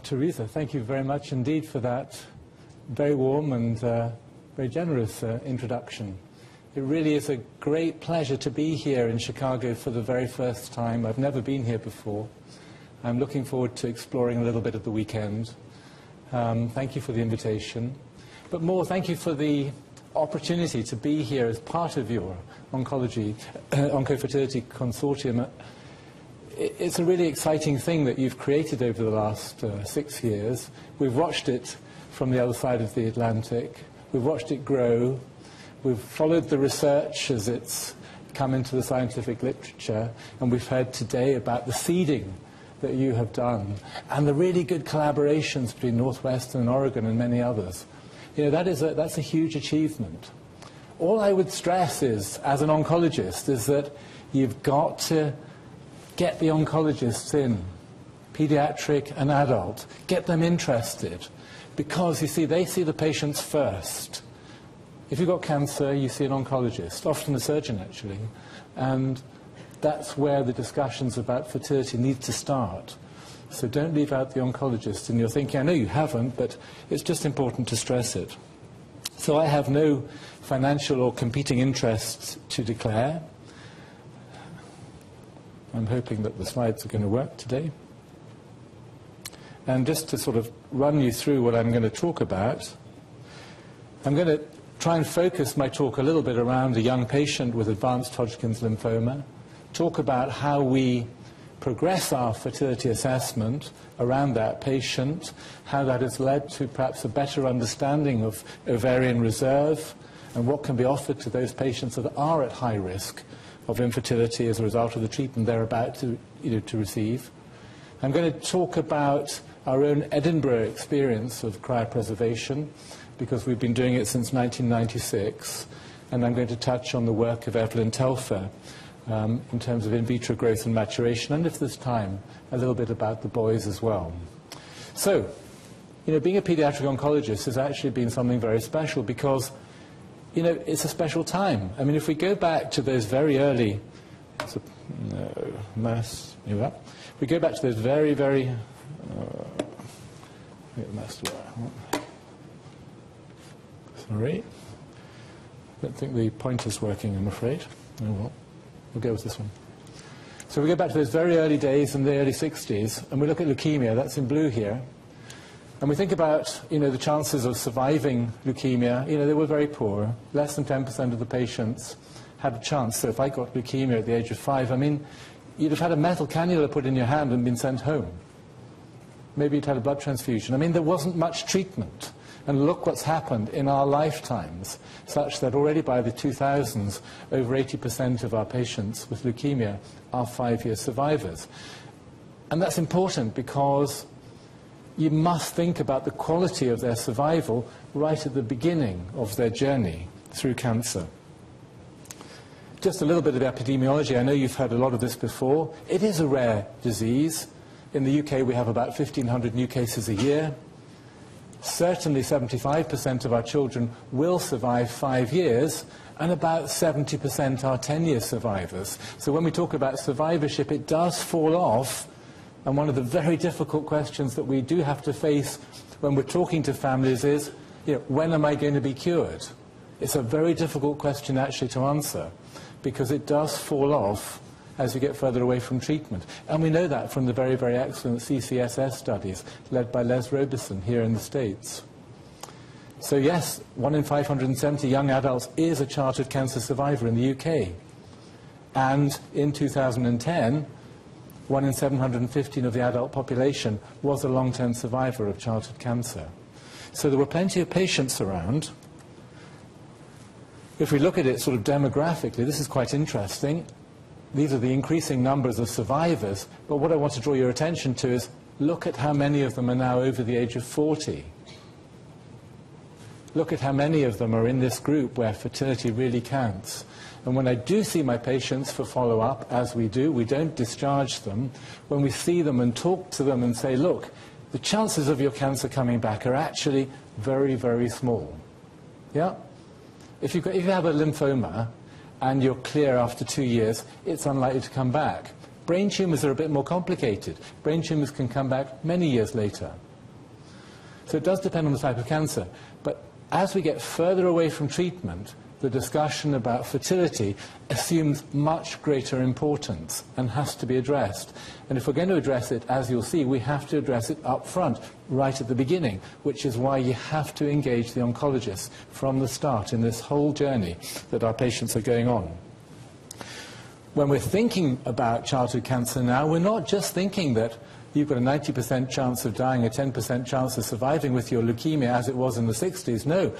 Teresa, thank you very much indeed for that very warm and very generous introduction. It really is a great pleasure to be here in Chicago for the very first time. I've never been here before. I'm looking forward to exploring a little bit of the weekend. Thank you for the invitation. But more, thank you for the opportunity to be here as part of your Oncofertility Consortium. It's a really exciting thing that you've created over the last 6 years. We've watched it from the other side of the Atlantic. We've watched it grow. We've followed the research as it's come into the scientific literature, and we've heard today about the seeding that you have done and the really good collaborations between Northwestern and Oregon and many others. You know, that's a huge achievement. All I would stress is, as an oncologist, is that you've got to get the oncologists in, pediatric and adult, get them interested, because, you see, they see the patients first. If you've got cancer, you see an oncologist, often a surgeon actually, and that's where the discussions about fertility need to start. So don't leave out the oncologist, and you're thinking, I know you haven't, but it's just important to stress it. So I have no financial or competing interests to declare. I'm hoping that the slides are going to work today. And just to sort of run you through what I'm going to talk about, I'm going to try and focus my talk a little bit around a young patient with advanced Hodgkin's lymphoma, talk about how we progress our fertility assessment around that patient, how that has led to perhaps a better understanding of ovarian reserve and what can be offered to those patients that are at high risk of infertility as a result of the treatment they're about to receive. I'm going to talk about our own Edinburgh experience of cryopreservation, because we've been doing it since 1996, and I'm going to touch on the work of Evelyn Telfer in terms of in vitro growth and maturation, and if there's time, a little bit about the boys as well. So, you know, being a pediatric oncologist has actually been something very special because, you know, it's a special time. I mean, if we go back to those very early, we go back to those very, sorry, I don't think the pointer's working, I'm afraid. Oh well, we'll go with this one. So we go back to those very early days in the early 60s, and we look at leukemia, that's in blue here, and we think about, you know, the chances of surviving leukemia. You know, they were very poor. Less than 10% of the patients had a chance. So if I got leukemia at the age of 5, I mean, you'd have had a metal cannula put in your hand and been sent home. Maybe you'd had a blood transfusion. I mean, there wasn't much treatment. And look what's happened in our lifetimes, such that already by the 2000s, over 80% of our patients with leukemia are 5-year survivors. And that's important because you must think about the quality of their survival right at the beginning of their journey through cancer. Just a little bit of epidemiology. I know you've heard a lot of this before. It is a rare disease. In the UK, we have about 1,500 new cases a year. Certainly 75% of our children will survive 5 years, and about 70% are 10-year survivors. So when we talk about survivorship, it does fall off, and one of the very difficult questions that we do have to face when we're talking to families is, you know, when am I going to be cured? It's a very difficult question actually to answer, because it does fall off as you get further away from treatment. And we know that from the very, very excellent CCSS studies led by Les Robeson here in the States. So yes, 1 in 570 young adults is a chartered cancer survivor in the UK. And in 2010, 1 in 715 of the adult population was a long-term survivor of chartered cancer. So there were plenty of patients around. If we look at it sort of demographically, this is quite interesting. These are the increasing numbers of survivors, but what I want to draw your attention to is look at how many of them are now over the age of 40. Look at how many of them are in this group where fertility really counts. And when I do see my patients for follow-up, as we do, we don't discharge them. When we see them and talk to them and say, look, the chances of your cancer coming back are actually very, very small. Yeah? If you have a lymphoma, and you're clear after 2 years, it's unlikely to come back. Brain tumours are a bit more complicated. Brain tumours can come back many years later. So it does depend on the type of cancer. But as we get further away from treatment, the discussion about fertility assumes much greater importance and has to be addressed. And if we're going to address it, as you'll see, we have to address it up front, right at the beginning, which is why you have to engage the oncologist from the start in this whole journey that our patients are going on. When we're thinking about childhood cancer now, we're not just thinking that you've got a 90% chance of dying, a 10% chance of surviving with your leukemia as it was in the 60s. No.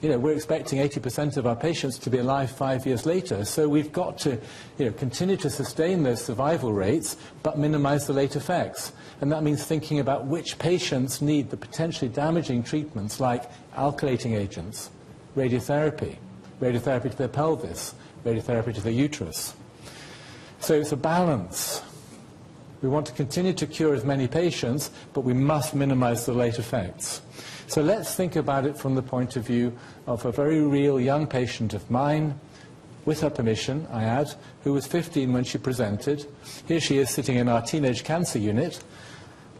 We're expecting 80% of our patients to be alive 5 years later, so we've got to continue to sustain those survival rates but minimize the late effects. And that means thinking about which patients need the potentially damaging treatments like alkylating agents, radiotherapy to their pelvis, radiotherapy to their uterus. So it's a balance. We want to continue to cure as many patients, but we must minimize the late effects. So let's think about it from the point of view of a very real young patient of mine, with her permission, I add, who was 15 when she presented. Here she is sitting in our teenage cancer unit,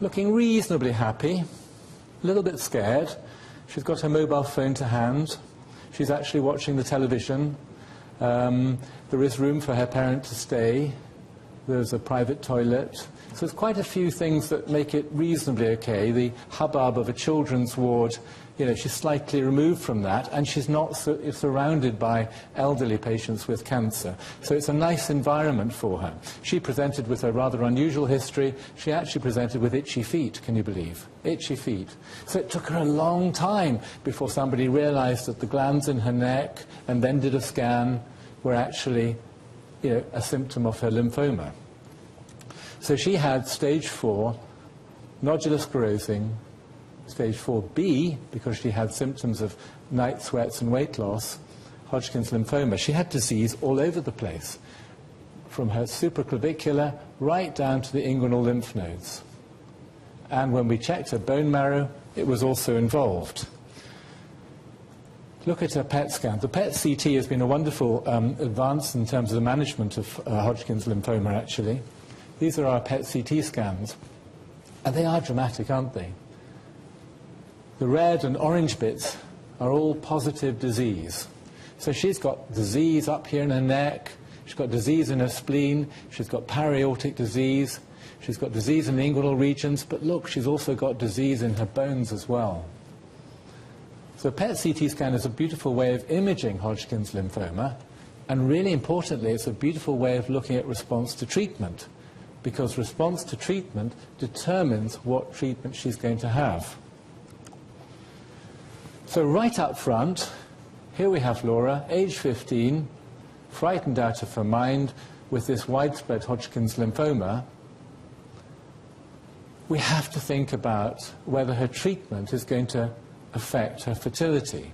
looking reasonably happy, a little bit scared. She's got her mobile phone to hand. She's actually watching the television. There is room for her parent to stay. There's a private toilet. So there's quite a few things that make it reasonably okay. The hubbub of a children's ward, she's slightly removed from that, and she's not surrounded by elderly patients with cancer. So it's a nice environment for her. She presented with a rather unusual history. She actually presented with itchy feet, can you believe? Itchy feet. So it took her a long time before somebody realized that the glands in her neck, and then did a scan, were actually a symptom of her lymphoma. So she had stage 4 nodular sclerosing, stage 4B, because she had symptoms of night sweats and weight loss, Hodgkin's lymphoma. She had disease all over the place, from her supraclavicular right down to the inguinal lymph nodes. And when we checked her bone marrow, it was also involved. Look at her PET scan. The PET CT has been a wonderful advance in terms of the management of Hodgkin's lymphoma, actually. These are our PET CT scans. And they are dramatic, aren't they? The red and orange bits are all positive disease. So she's got disease up here in her neck. She's got disease in her spleen. She's got para-aortic disease. She's got disease in the inguinal regions. But look, she's also got disease in her bones as well. So a PET CT scan is a beautiful way of imaging Hodgkin's lymphoma, and really importantly, it's a beautiful way of looking at response to treatment, because response to treatment determines what treatment she's going to have. So right up front, here we have Laura, age 15, frightened out of her mind with this widespread Hodgkin's lymphoma. We have to think about whether her treatment is going to affect her fertility.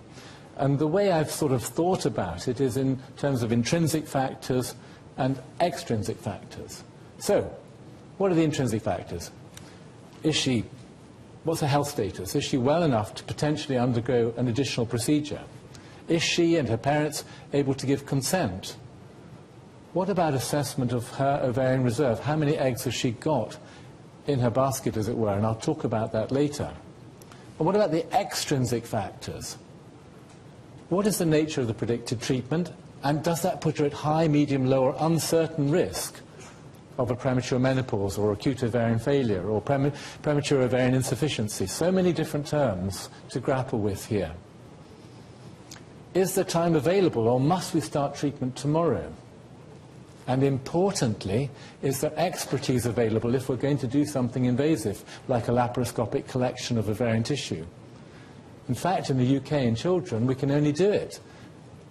And the way I've sort of thought about it is in terms of intrinsic factors and extrinsic factors. So, what are the intrinsic factors? What's her health status? Is she well enough to potentially undergo an additional procedure? Is she and her parents able to give consent? What about assessment of her ovarian reserve? How many eggs has she got in her basket, as it were? And I'll talk about that later. And what about the extrinsic factors? What is the nature of the predicted treatment, and does that put her at high, medium, low, or uncertain risk of a premature menopause or acute ovarian failure or premature ovarian insufficiency? So many different terms to grapple with here. Is the time available, or must we start treatment tomorrow? And importantly, is there expertise available if we're going to do something invasive, like a laparoscopic collection of ovarian tissue? In fact, in the UK in children, we can only do it,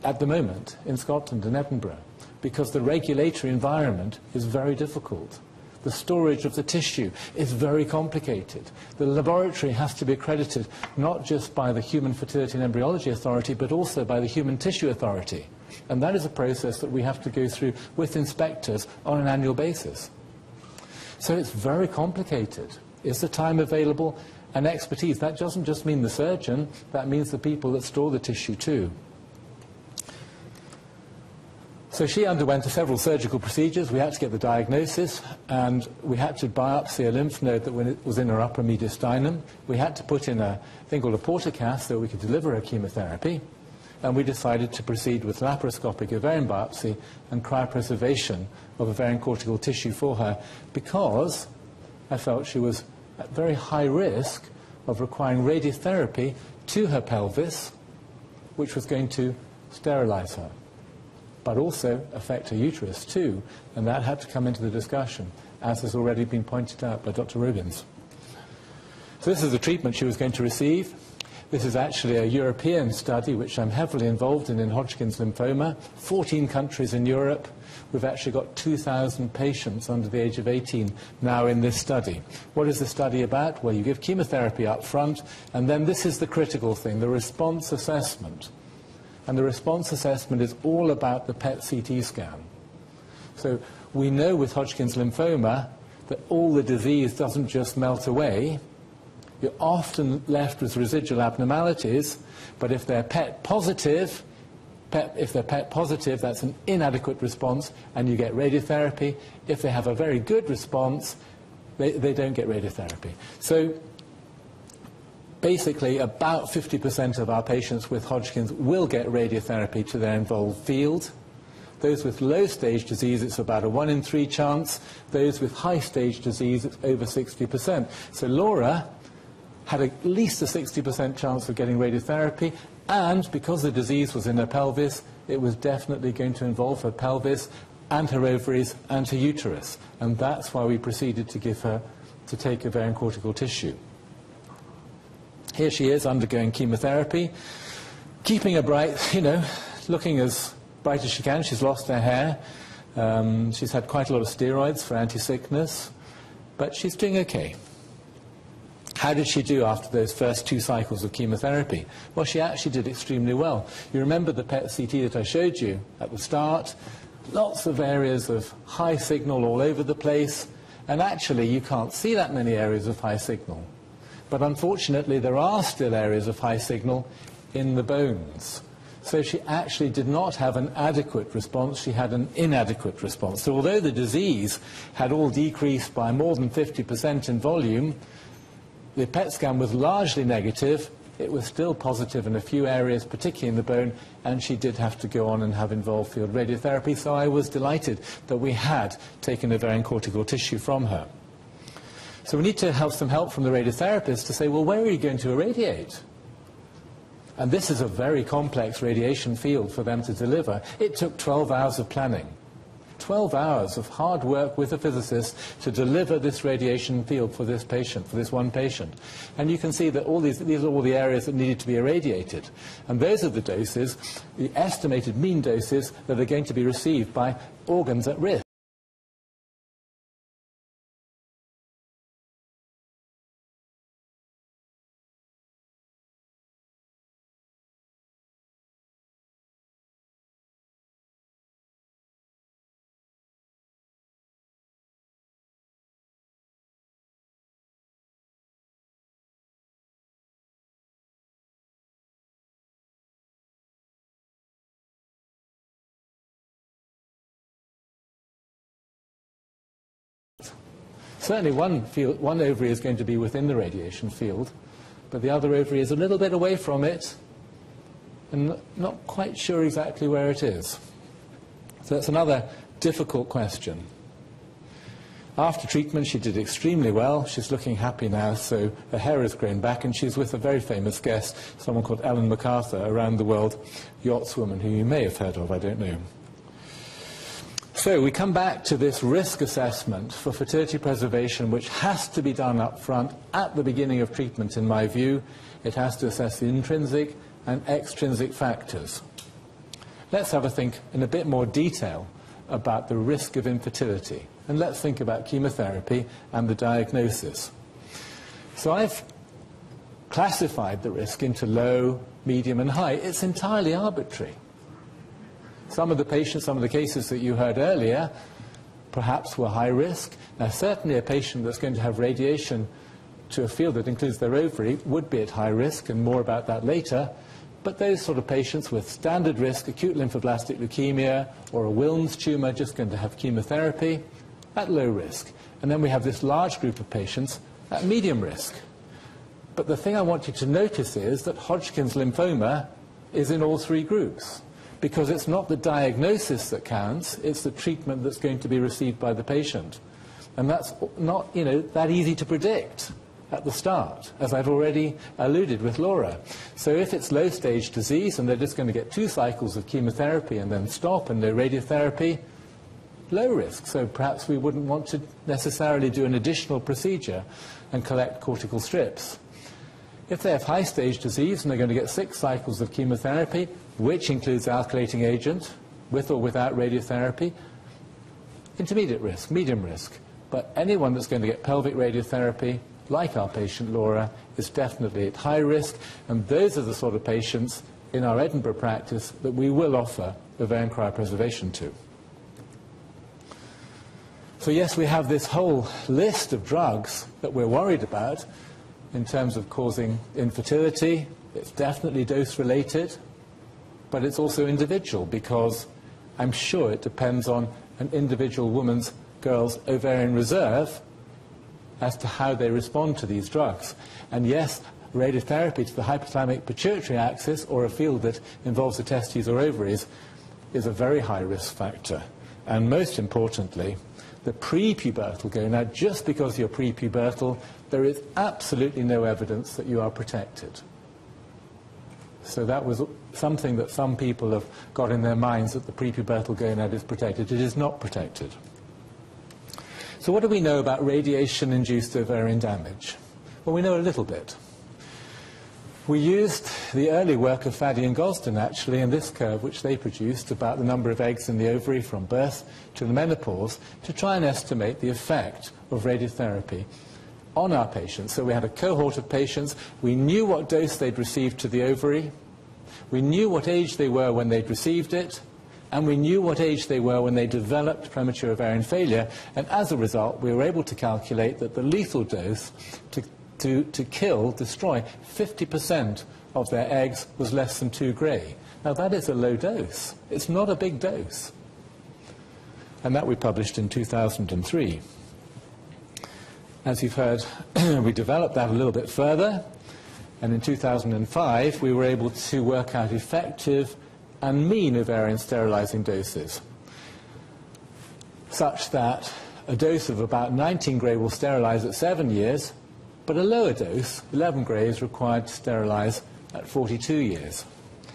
at the moment, in Scotland and Edinburgh, because the regulatory environment is very difficult. The storage of the tissue is very complicated. The laboratory has to be accredited not just by the Human Fertility and Embryology Authority, but also by the Human Tissue Authority. And that is a process that we have to go through with inspectors on an annual basis. So it's very complicated. Is the time available? And expertise. That doesn't just mean the surgeon, that means the people that store the tissue too. So she underwent several surgical procedures. We had to get the diagnosis, and we had to biopsy a lymph node that was in her upper mediastinum. We had to put in a thing called a portacast so we could deliver her chemotherapy. And we decided to proceed with laparoscopic ovarian biopsy and cryopreservation of ovarian cortical tissue for her, because I felt she was at very high risk of requiring radiotherapy to her pelvis, which was going to sterilize her, but also affect her uterus too, and that had to come into the discussion, as has already been pointed out by Dr. Robbins. So this is the treatment she was going to receive. This is actually a European study which I'm heavily involved in Hodgkin's lymphoma. 14 countries in Europe. We've actually got 2,000 patients under the age of 18 now in this study. What is the study about? Well, you give chemotherapy up front, and then this is the critical thing, the response assessment. And the response assessment is all about the PET-CT scan. So we know with Hodgkin's lymphoma that all the disease doesn't just melt away. You're often left with residual abnormalities, but if they're PET positive, that's an inadequate response, and you get radiotherapy. If they have a very good response, they don't get radiotherapy. So basically, about 50% of our patients with Hodgkin's will get radiotherapy to their involved field. Those with low-stage disease, it's about a 1 in 3 chance. Those with high-stage disease, it's over 60%. So Laura had at least a 60% chance of getting radiotherapy, and because the disease was in her pelvis, it was definitely going to involve her pelvis and her ovaries and her uterus. And that's why we proceeded to give her, to take ovarian cortical tissue. Here she is undergoing chemotherapy, keeping her bright, looking as bright as she can. She's lost her hair. She's had quite a lot of steroids for anti-sickness, but she's doing okay. How did she do after those first 2 cycles of chemotherapy? Well, she actually did extremely well. You remember the PET-CT that I showed you at the start? Lots of areas of high signal all over the place, and actually you can't see that many areas of high signal. But unfortunately, there are still areas of high signal in the bones. So she actually did not have an adequate response, she had an inadequate response. So although the disease had all decreased by more than 50% in volume, the PET scan was largely negative. It was still positive in a few areas, particularly in the bone, and she did have to go on and have involved field radiotherapy, so I was delighted that we had taken ovarian cortical tissue from her. So we need to have some help from the radiotherapist to say, well, where are you going to irradiate? And this is a very complex radiation field for them to deliver. It took 12 hours of planning. 12 hours of hard work with a physicist to deliver this radiation field for this patient, for this one patient. And you can see that these are all the areas that needed to be irradiated. And those are the doses, the estimated mean doses, that are going to be received by organs at risk. Certainly one ovary is going to be within the radiation field, but the other ovary is a little bit away from it and not quite sure exactly where it is. So that's another difficult question. After treatment, she did extremely well. She's looking happy now, so her hair has grown back, and she's with a very famous guest, someone called Ellen MacArthur, around the world yachtswoman, who you may have heard of, I don't know. So we come back to this risk assessment for fertility preservation, which has to be done up front at the beginning of treatment, in my view. It has to assess the intrinsic and extrinsic factors. Let's have a think in a bit more detail about the risk of infertility. And let's think about chemotherapy and the diagnosis. So I've classified the risk into low, medium and high. It's entirely arbitrary. Some of the patients, some of the cases that you heard earlier, perhaps were high risk. Now, certainly a patient that's going to have radiation to a field that includes their ovary would be at high risk, and more about that later. But those sort of patients with standard risk, acute lymphoblastic leukemia or a Wilms tumour just going to have chemotherapy, at low risk. And then we have this large group of patients at medium risk. But the thing I want you to notice is that Hodgkin's lymphoma is in all three groups, because it's not the diagnosis that counts, it's the treatment that's going to be received by the patient. And that's not, that easy to predict at the start, as I've already alluded with Laura. So if it's low-stage disease and they're just going to get 2 cycles of chemotherapy and then stop and no radiotherapy, low risk. So perhaps we wouldn't want to necessarily do an additional procedure and collect cortical strips. If they have high-stage disease and they're going to get 6 cycles of chemotherapy, which includes alkylating agent, with or without radiotherapy, intermediate risk, medium risk. But anyone that's going to get pelvic radiotherapy, like our patient Laura, is definitely at high risk, and those are the sort of patients in our Edinburgh practice that we will offer ovarian cryopreservation to. So yes, we have this whole list of drugs that we're worried about in terms of causing infertility. It's definitely dose-related, but it's also individual, because I'm sure it depends on an individual girl's ovarian reserve as to how they respond to these drugs. And yes, radiotherapy to the hypothalamic pituitary axis, or a field that involves the testes or ovaries, is a very high risk factor. And most importantly, the prepubertal gonad, just because you're prepubertal, there is absolutely no evidence that you are protected. So that was something that some people have got in their minds, that the prepubertal gonad is protected. It is not protected. So what do we know about radiation-induced ovarian damage? Well, we know a little bit. We used the early work of Faddy and Gosden, actually, in this curve, which they produced about the number of eggs in the ovary from birth to the menopause, to try and estimate the effect of radiotherapy on our patients. So we had a cohort of patients. We knew what dose they'd received to the ovary. We knew what age they were when they'd received it. And we knew what age they were when they developed premature ovarian failure. And as a result, we were able to calculate that the lethal dose to destroy 50% of their eggs was less than 2 gray. Now that is a low dose. It's not a big dose. And that we published in 2003. As you've heard, we developed that a little bit further. And in 2005, we were able to work out effective and mean ovarian sterilizing doses, such that a dose of about 19 gray will sterilize at 7 years, but a lower dose, 11 gray, is required to sterilize at 42 years.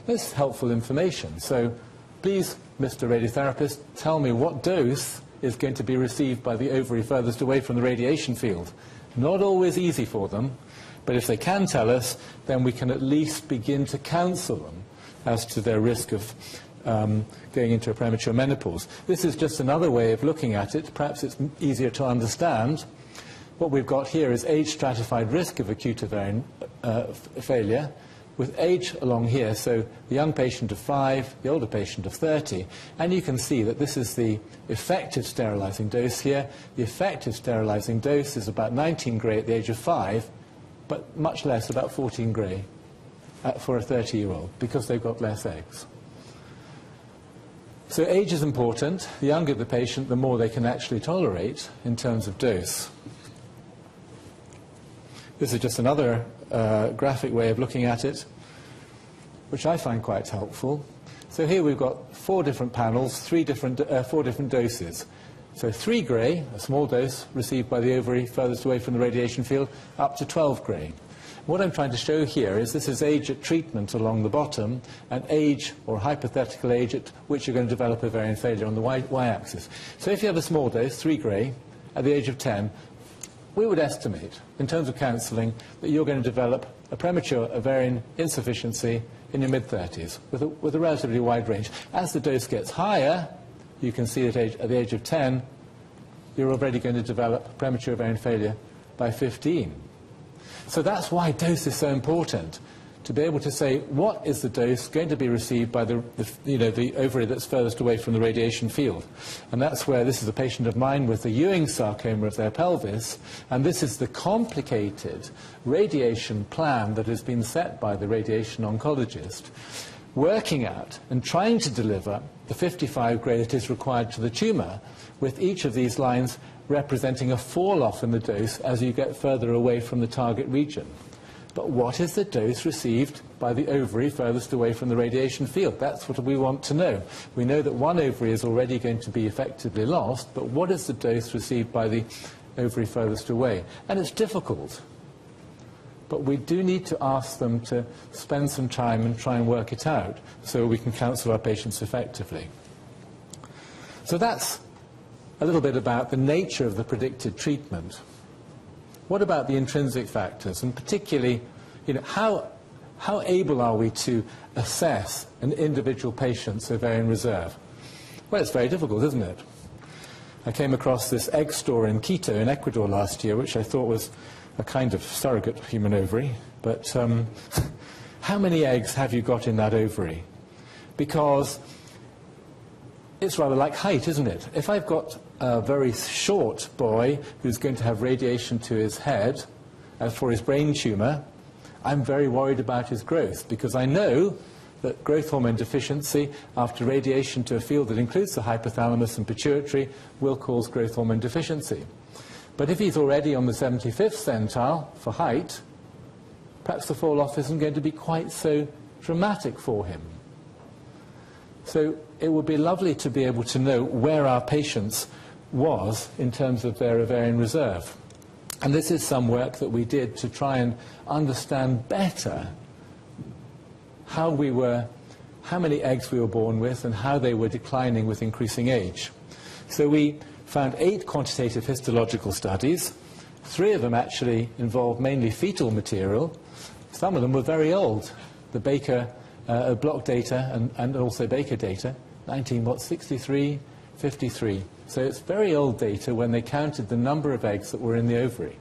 This is helpful information. So please, Mr. Radiotherapist, tell me what dose is going to be received by the ovary furthest away from the radiation field. Not always easy for them, but if they can tell us, then we can at least begin to counsel them as to their risk of going into a premature menopause. This is just another way of looking at it. Perhaps it's easier to understand. What we've got here is age-stratified risk of acute ovarian failure, with age along here, so the young patient of 5, the older patient of 30, and you can see that this is the effective sterilizing dose here. The effective sterilizing dose is about 19 gray at the age of 5, but much less, about 14 gray for a 30-year-old, because they've got less eggs. So age is important. The younger the patient, the more they can actually tolerate in terms of dose. This is just another graphic way of looking at it, which I find quite helpful. So here we've got 4 different panels, 4 different doses. So 3 gray, a small dose received by the ovary furthest away from the radiation field, up to 12 gray. What I'm trying to show here is this is age at treatment along the bottom, and age, or hypothetical age, at which you're going to develop ovarian failure on the y-axis. So if you have a small dose, 3 gray, at the age of 10, we would estimate, in terms of counselling, that you're going to develop a premature ovarian insufficiency in your mid-30s, with a relatively wide range. As the dose gets higher, you can see that at the age of 10, you're already going to develop premature ovarian failure by 15. So that's why dose is so important. to be able to say what is the dose going to be received by the ovary that's furthest away from the radiation field. And that's where this is a patient of mine with the Ewing sarcoma of their pelvis, and this is the complicated radiation plan that has been set by the radiation oncologist, working out and trying to deliver the 55 gray that is required to the tumour, with each of these lines representing a fall-off in the dose as you get further away from the target region. But what is the dose received by the ovary furthest away from the radiation field? That's what we want to know. We know that one ovary is already going to be effectively lost, but what is the dose received by the ovary furthest away? And it's difficult. But we do need to ask them to spend some time and try and work it out so we can counsel our patients effectively. So that's a little bit about the nature of the predicted treatment. What about the intrinsic factors, and particularly, how able are we to assess an individual patient's ovarian reserve? Well, it's very difficult, isn't it? I came across this egg store in Quito in Ecuador last year, which I thought was a kind of surrogate human ovary. But how many eggs have you got in that ovary? Because it's rather like height, isn't it? If I've got a very short boy who's going to have radiation to his head for his brain tumour, I'm very worried about his growth, because I know that growth hormone deficiency after radiation to a field that includes the hypothalamus and pituitary will cause growth hormone deficiency. But if he's already on the 75th centile for height, perhaps the fall-off isn't going to be quite so dramatic for him. So it would be lovely to be able to know where our patients was in terms of their ovarian reserve. And this is some work that we did to try and understand better how many eggs we were born with and how they were declining with increasing age. So we found 8 quantitative histological studies. 3 of them actually involved mainly fetal material. Some of them were very old. The Baker block data and also Baker data, 63, 53. So it's very old data when they counted the number of eggs that were in the ovary.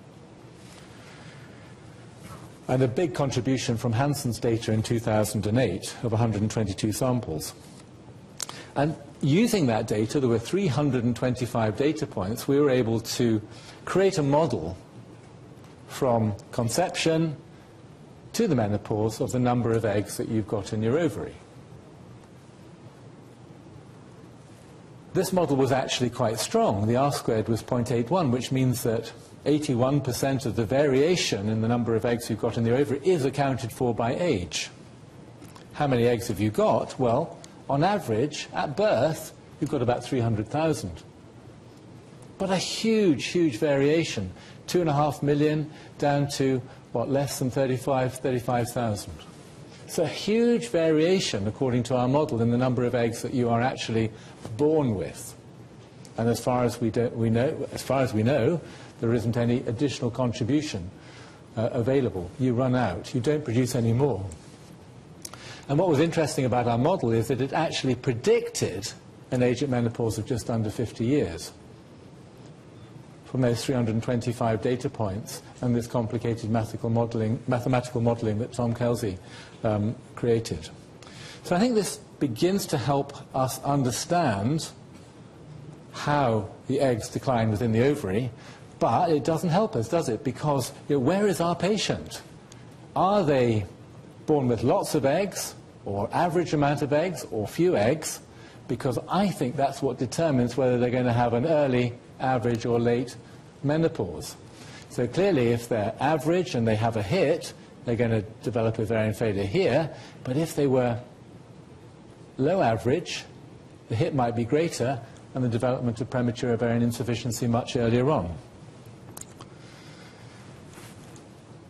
And a big contribution from Hansen's data in 2008 of 122 samples. And using that data, there were 325 data points, we were able to create a model from conception to the menopause of the number of eggs that you've got in your ovary. This model was actually quite strong. The R-squared was 0.81, which means that 81% of the variation in the number of eggs you've got in the ovary is accounted for by age. How many eggs have you got? Well, on average, at birth, you've got about 300,000. But a huge, huge variation. 2.5 million down to, what, less than 35,000. So a huge variation, according to our model, in the number of eggs that you are actually born with. And as far as we know, there isn't any additional contribution available. You run out. You don't produce any more. And what was interesting about our model is that it actually predicted an age at menopause of just under 50 years from those 325 data points and this complicated mathematical modelling that Tom Kelsey created. So I think this begins to help us understand how the eggs decline within the ovary, but it doesn't help us, does it? Because where is our patient? Are they born with lots of eggs, or average amount of eggs, or few eggs? Because I think that's what determines whether they're going to have an early, average, or late menopause. So clearly, if they're average and they have a hit, they're going to develop ovarian failure here. But if they were low average, the hit might be greater, and the development of premature ovarian insufficiency much earlier on.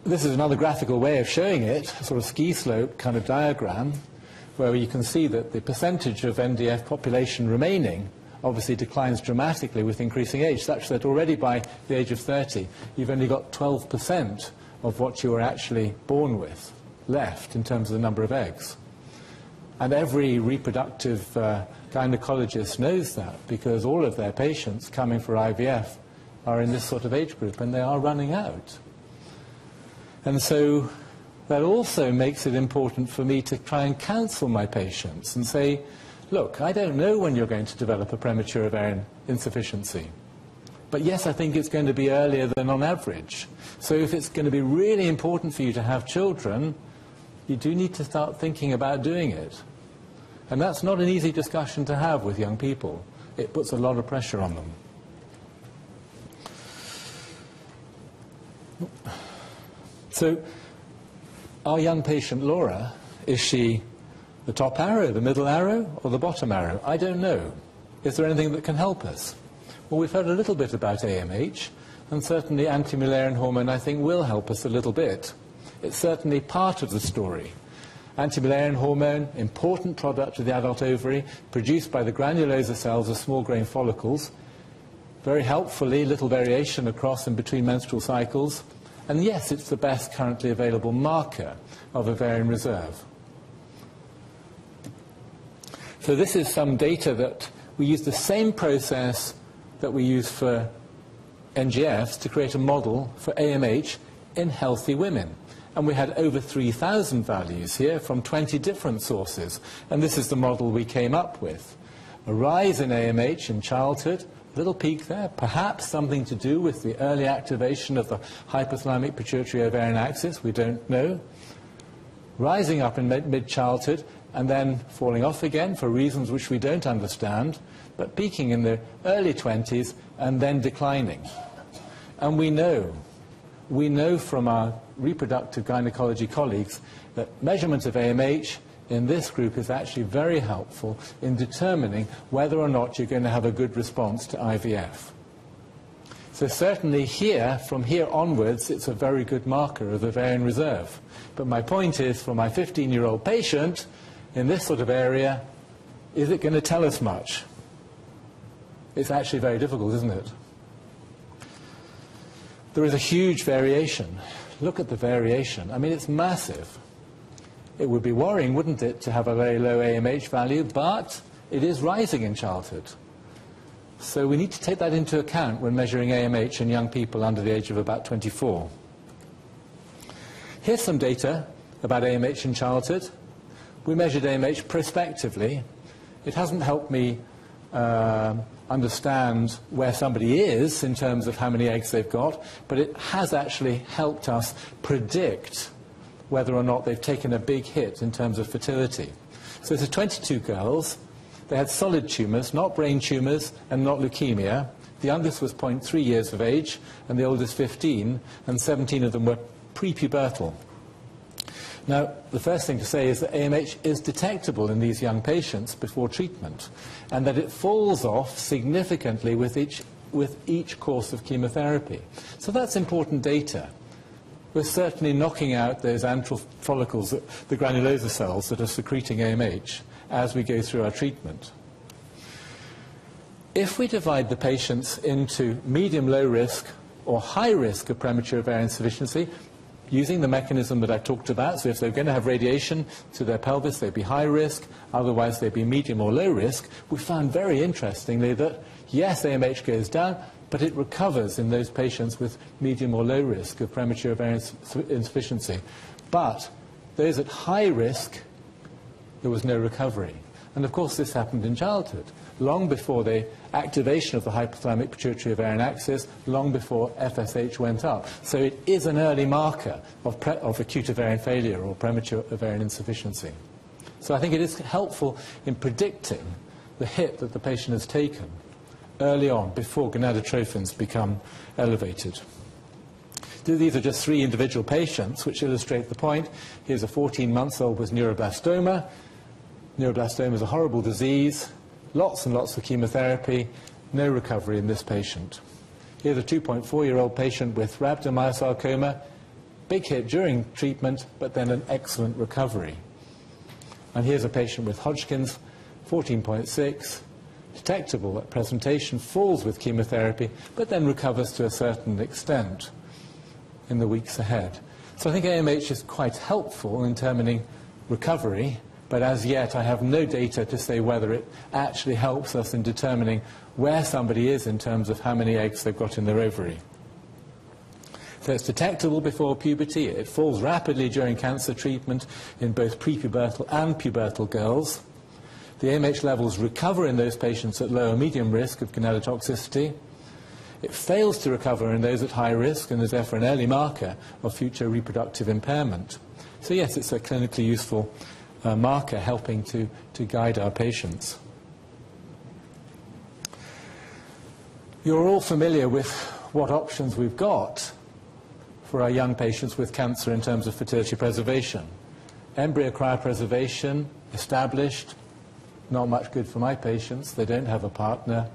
This is another graphical way of showing it, a sort of ski slope kind of diagram, where you can see that the percentage of MDF population remaining obviously declines dramatically with increasing age, such that already by the age of 30, you've only got 12% of what you were actually born with left in terms of the number of eggs. And every reproductive gynecologist knows that, because all of their patients coming for IVF are in this sort of age group, and they are running out. And so that also makes it important for me to try and counsel my patients and say, look, I don't know when you're going to develop a premature ovarian insufficiency. But yes, I think it's going to be earlier than on average. So if it's going to be really important for you to have children, you do need to start thinking about doing it. And that's not an easy discussion to have with young people. It puts a lot of pressure on them. So our young patient Laura, is she the top arrow, the middle arrow, or the bottom arrow? I don't know. Is there anything that can help us? Well, we've heard a little bit about AMH, and certainly anti-Mullerian hormone, I think, will help us a little bit. It's certainly part of the story. Anti-Mullerian hormone, important product of the adult ovary, produced by the granulosa cells of small grain follicles, very helpfully, little variation across and between menstrual cycles, and yes, it's the best currently available marker of ovarian reserve. So this is some data that we use the same process that we use for NGFs to create a model for AMH in healthy women. And we had over 3,000 values here from 20 different sources. And this is the model we came up with. A rise in AMH in childhood, little peak there, perhaps something to do with the early activation of the hypothalamic pituitary ovarian axis, we don't know. Rising up in mid-childhood and then falling off again for reasons which we don't understand, but peaking in the early 20s and then declining. And we know from our reproductive gynecology colleagues that measurement of AMH in this group is actually very helpful in determining whether or not you're going to have a good response to IVF. So certainly here, from here onwards, it's a very good marker of ovarian reserve. But my point is, for my 15-year-old patient in this sort of area, is it going to tell us much? It's actually very difficult, isn't it? There is a huge variation. Look at the variation. I mean, it's massive. It would be worrying, wouldn't it, to have a very low AMH value, but it is rising in childhood. So we need to take that into account when measuring AMH in young people under the age of about 24. Here's some data about AMH in childhood. We measured AMH prospectively. It hasn't helped me understand where somebody is in terms of how many eggs they've got, but it has actually helped us predict whether or not they've taken a big hit in terms of fertility. So there's 22 girls. They had solid tumours, not brain tumours and not leukemia. The youngest was 0.3 years of age and the oldest 15, and 17 of them were prepubertal. Now, the first thing to say is that AMH is detectable in these young patients before treatment, and that it falls off significantly with each course of chemotherapy. So that's important data. We're certainly knocking out those antral follicles, the granulosa cells that are secreting AMH, as we go through our treatment. If we divide the patients into medium-low risk or high risk of premature ovarian insufficiency, using the mechanism that I talked about, so if they're going to have radiation to their pelvis, they'd be high risk, otherwise they'd be medium or low risk, we found very interestingly that, yes, AMH goes down, but it recovers in those patients with medium or low risk of premature ovarian insufficiency. But those at high risk, there was no recovery. And of course this happened in childhood, long before the activation of the hypothalamic pituitary ovarian axis, long before FSH went up. So it is an early marker of acute ovarian failure or premature ovarian insufficiency. So I think it is helpful in predicting the hit that the patient has taken early on, before gonadotrophins become elevated. These are just 3 individual patients which illustrate the point. Here's a 14-month-old with neuroblastoma. Neuroblastoma is a horrible disease, lots and lots of chemotherapy, no recovery in this patient. Here's a 2.4-year-old patient with rhabdomyosarcoma, big hit during treatment, but then an excellent recovery. And here's a patient with Hodgkin's, 14.6, detectable at presentation, falls with chemotherapy, but then recovers to a certain extent in the weeks ahead. So I think AMH is quite helpful in determining recovery, but as yet I have no data to say whether it actually helps us in determining where somebody is in terms of how many eggs they've got in their ovary. So it's detectable before puberty. It falls rapidly during cancer treatment in both prepubertal and pubertal girls. The AMH levels recover in those patients at low or medium risk of gonadotoxicity. It fails to recover in those at high risk and is therefore an early marker of future reproductive impairment. So yes, it's a clinically useful marker helping to guide our patients. You're all familiar with what options we've got for our young patients with cancer in terms of fertility preservation. Embryo cryopreservation, established, not much good for my patients. They don't have a partner.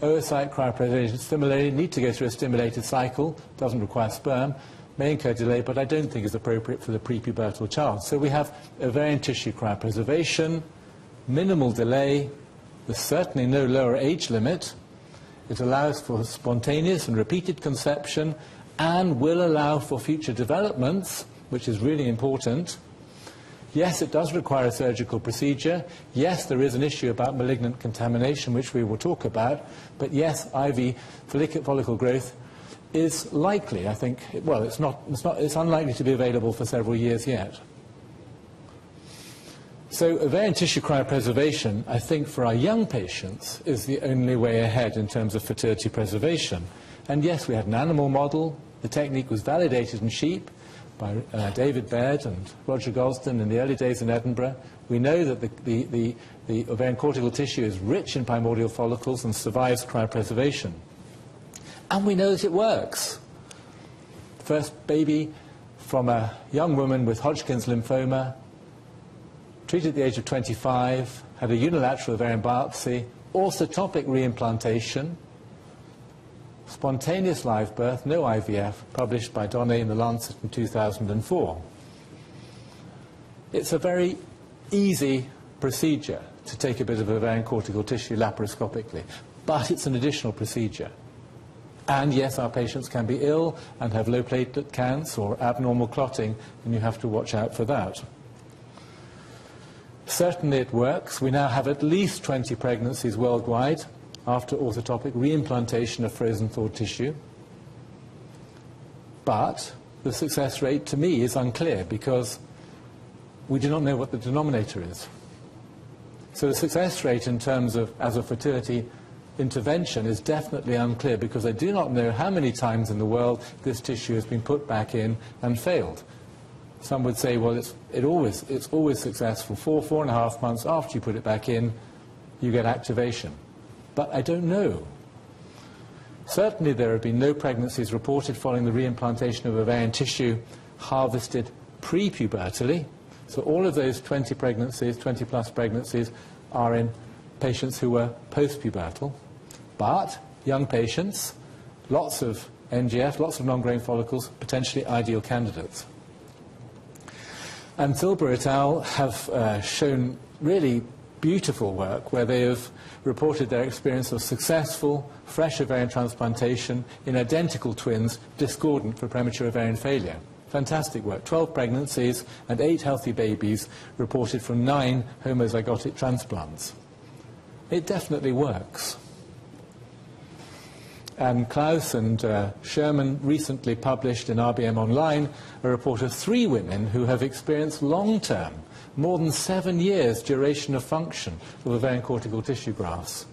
Oocyte cryopreservation, similarly, need to go through a stimulated cycle, doesn't require sperm, may incur delay, but I don't think is appropriate for the prepubertal child. So we have ovarian tissue cryopreservation, minimal delay, there's certainly no lower age limit. It allows for spontaneous and repeated conception and will allow for future developments, which is really important. Yes, it does require a surgical procedure. Yes, there is an issue about malignant contamination, which we will talk about. But yes, IV follicle growth is likely, I think. Well, it's unlikely to be available for several years yet. So ovarian tissue cryopreservation, I think, for our young patients is the only way ahead in terms of fertility preservation. And yes, we had an animal model. The technique was validated in sheep by David Baird and Roger Gosden in the early days in Edinburgh. We know that the ovarian cortical tissue is rich in primordial follicles and survives cryopreservation. And we know that it works. First baby from a young woman with Hodgkin's lymphoma, treated at the age of 25, had a unilateral ovarian biopsy, orthotopic reimplantation, spontaneous live birth, no IVF, published by Donne in The Lancet in 2004. It's a very easy procedure to take a bit of ovarian cortical tissue laparoscopically, but it's an additional procedure. And yes, our patients can be ill and have low platelet counts or abnormal clotting, and you have to watch out for that. Certainly it works. We now have at least 20 pregnancies worldwide after orthotopic reimplantation of frozen thawed tissue. But the success rate to me is unclear because we do not know what the denominator is. So the success rate in terms of as a fertility intervention is definitely unclear because I do not know how many times in the world this tissue has been put back in and failed. Some would say, well, it's always successful. 4.5 months after you put it back in, you get activation. But I don't know. Certainly there have been no pregnancies reported following the reimplantation of ovarian tissue harvested pre-pubertally. So all of those 20 pregnancies, 20-plus pregnancies, are in patients who were post-pubertal. But young patients, lots of NGF, lots of non-growing follicles, potentially ideal candidates. And Silber et al. Have shown really beautiful work where they have reported their experience of successful fresh ovarian transplantation in identical twins discordant for premature ovarian failure. Fantastic work. 12 pregnancies and 8 healthy babies reported from 9 homozygotic transplants. It definitely works. And Klaus and Sherman recently published in RBM Online a report of 3 women who have experienced long-term, more than 7 years duration of function of ovarian cortical tissue grafts,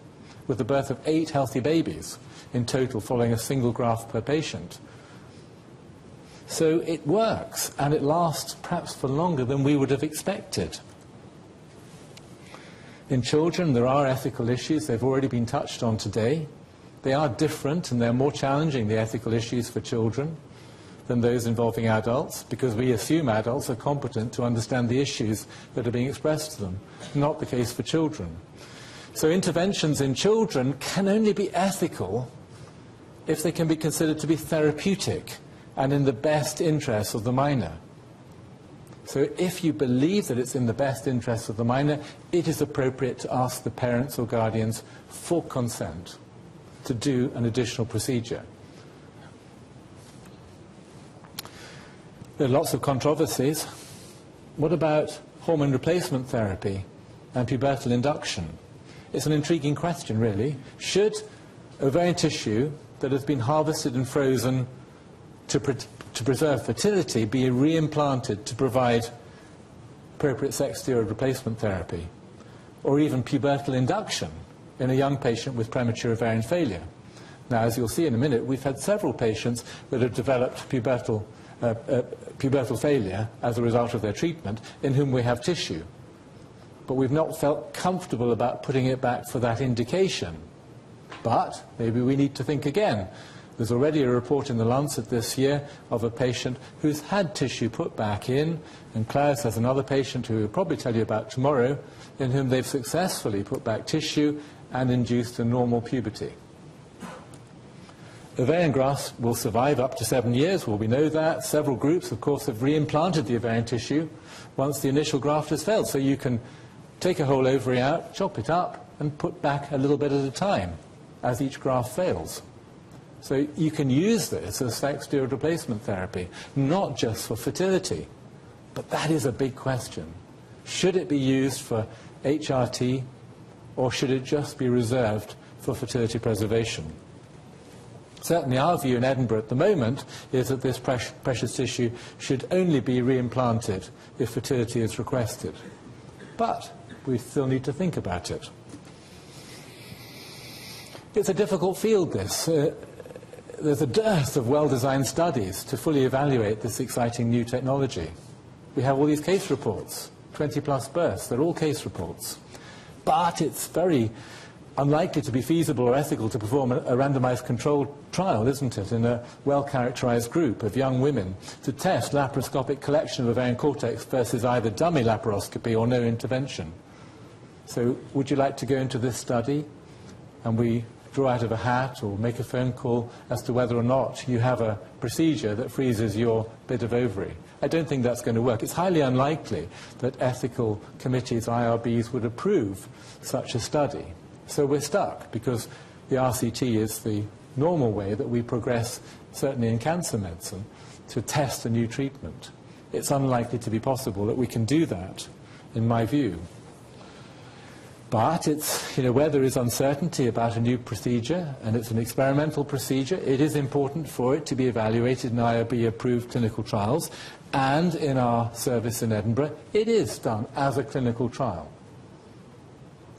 with the birth of 8 healthy babies in total following a single graft per patient. So it works, and it lasts perhaps for longer than we would have expected. In children, there are ethical issues. They've already been touched on today. They are different, and they're more challenging, the ethical issues for children, than those involving adults, because we assume adults are competent to understand the issues that are being expressed to them. Not the case for children. So interventions in children can only be ethical if they can be considered to be therapeutic and in the best interests of the minor. So if you believe that it's in the best interests of the minor, it is appropriate to ask the parents or guardians for consent to do an additional procedure. There are lots of controversies. What about hormone replacement therapy and pubertal induction? It's an intriguing question, really. Should ovarian tissue that has been harvested and frozen to preserve fertility, be reimplanted to provide appropriate sex steroid replacement therapy, or even pubertal induction in a young patient with premature ovarian failure. Now, as you'll see in a minute, we've had several patients that have developed pubertal failure as a result of their treatment, in whom we have tissue. But we've not felt comfortable about putting it back for that indication. But maybe we need to think again. There's already a report in the Lancet this year of a patient who's had tissue put back in, and Klaus has another patient who will probably tell you about tomorrow, in whom they've successfully put back tissue and induced a normal puberty. Ovarian grafts will survive up to 7 years, well, we know that. Several groups, of course, have reimplanted the ovarian tissue once the initial graft has failed. So you can take a whole ovary out, chop it up, and put back a little bit at a time as each graft fails. So you can use this as sex steroid replacement therapy, not just for fertility. But that is a big question. Should it be used for HRT, or should it just be reserved for fertility preservation? Certainly our view in Edinburgh at the moment is that this precious tissue should only be reimplanted if fertility is requested. But we still need to think about it. It's a difficult field, this. There's a dearth of well-designed studies to fully evaluate this exciting new technology. We have all these case reports, 20-plus births, they're all case reports. But it's very unlikely to be feasible or ethical to perform a randomized controlled trial, isn't it, in a well-characterized group of young women to test laparoscopic collection of ovarian cortex versus either dummy laparoscopy or no intervention. So would you like to go into this study and we draw out of a hat or make a phone call as to whether or not you have a procedure that freezes your bit of ovary? I don't think that's going to work. It's highly unlikely that ethical committees, IRBs, would approve such a study. So we're stuck, because the RCT is the normal way that we progress, certainly in cancer medicine, to test a new treatment. It's unlikely to be possible that we can do that, in my view. But it's, where there is uncertainty about a new procedure, and it's an experimental procedure, it is important for it to be evaluated in IRB-approved clinical trials, and in our service in Edinburgh, it is done as a clinical trial.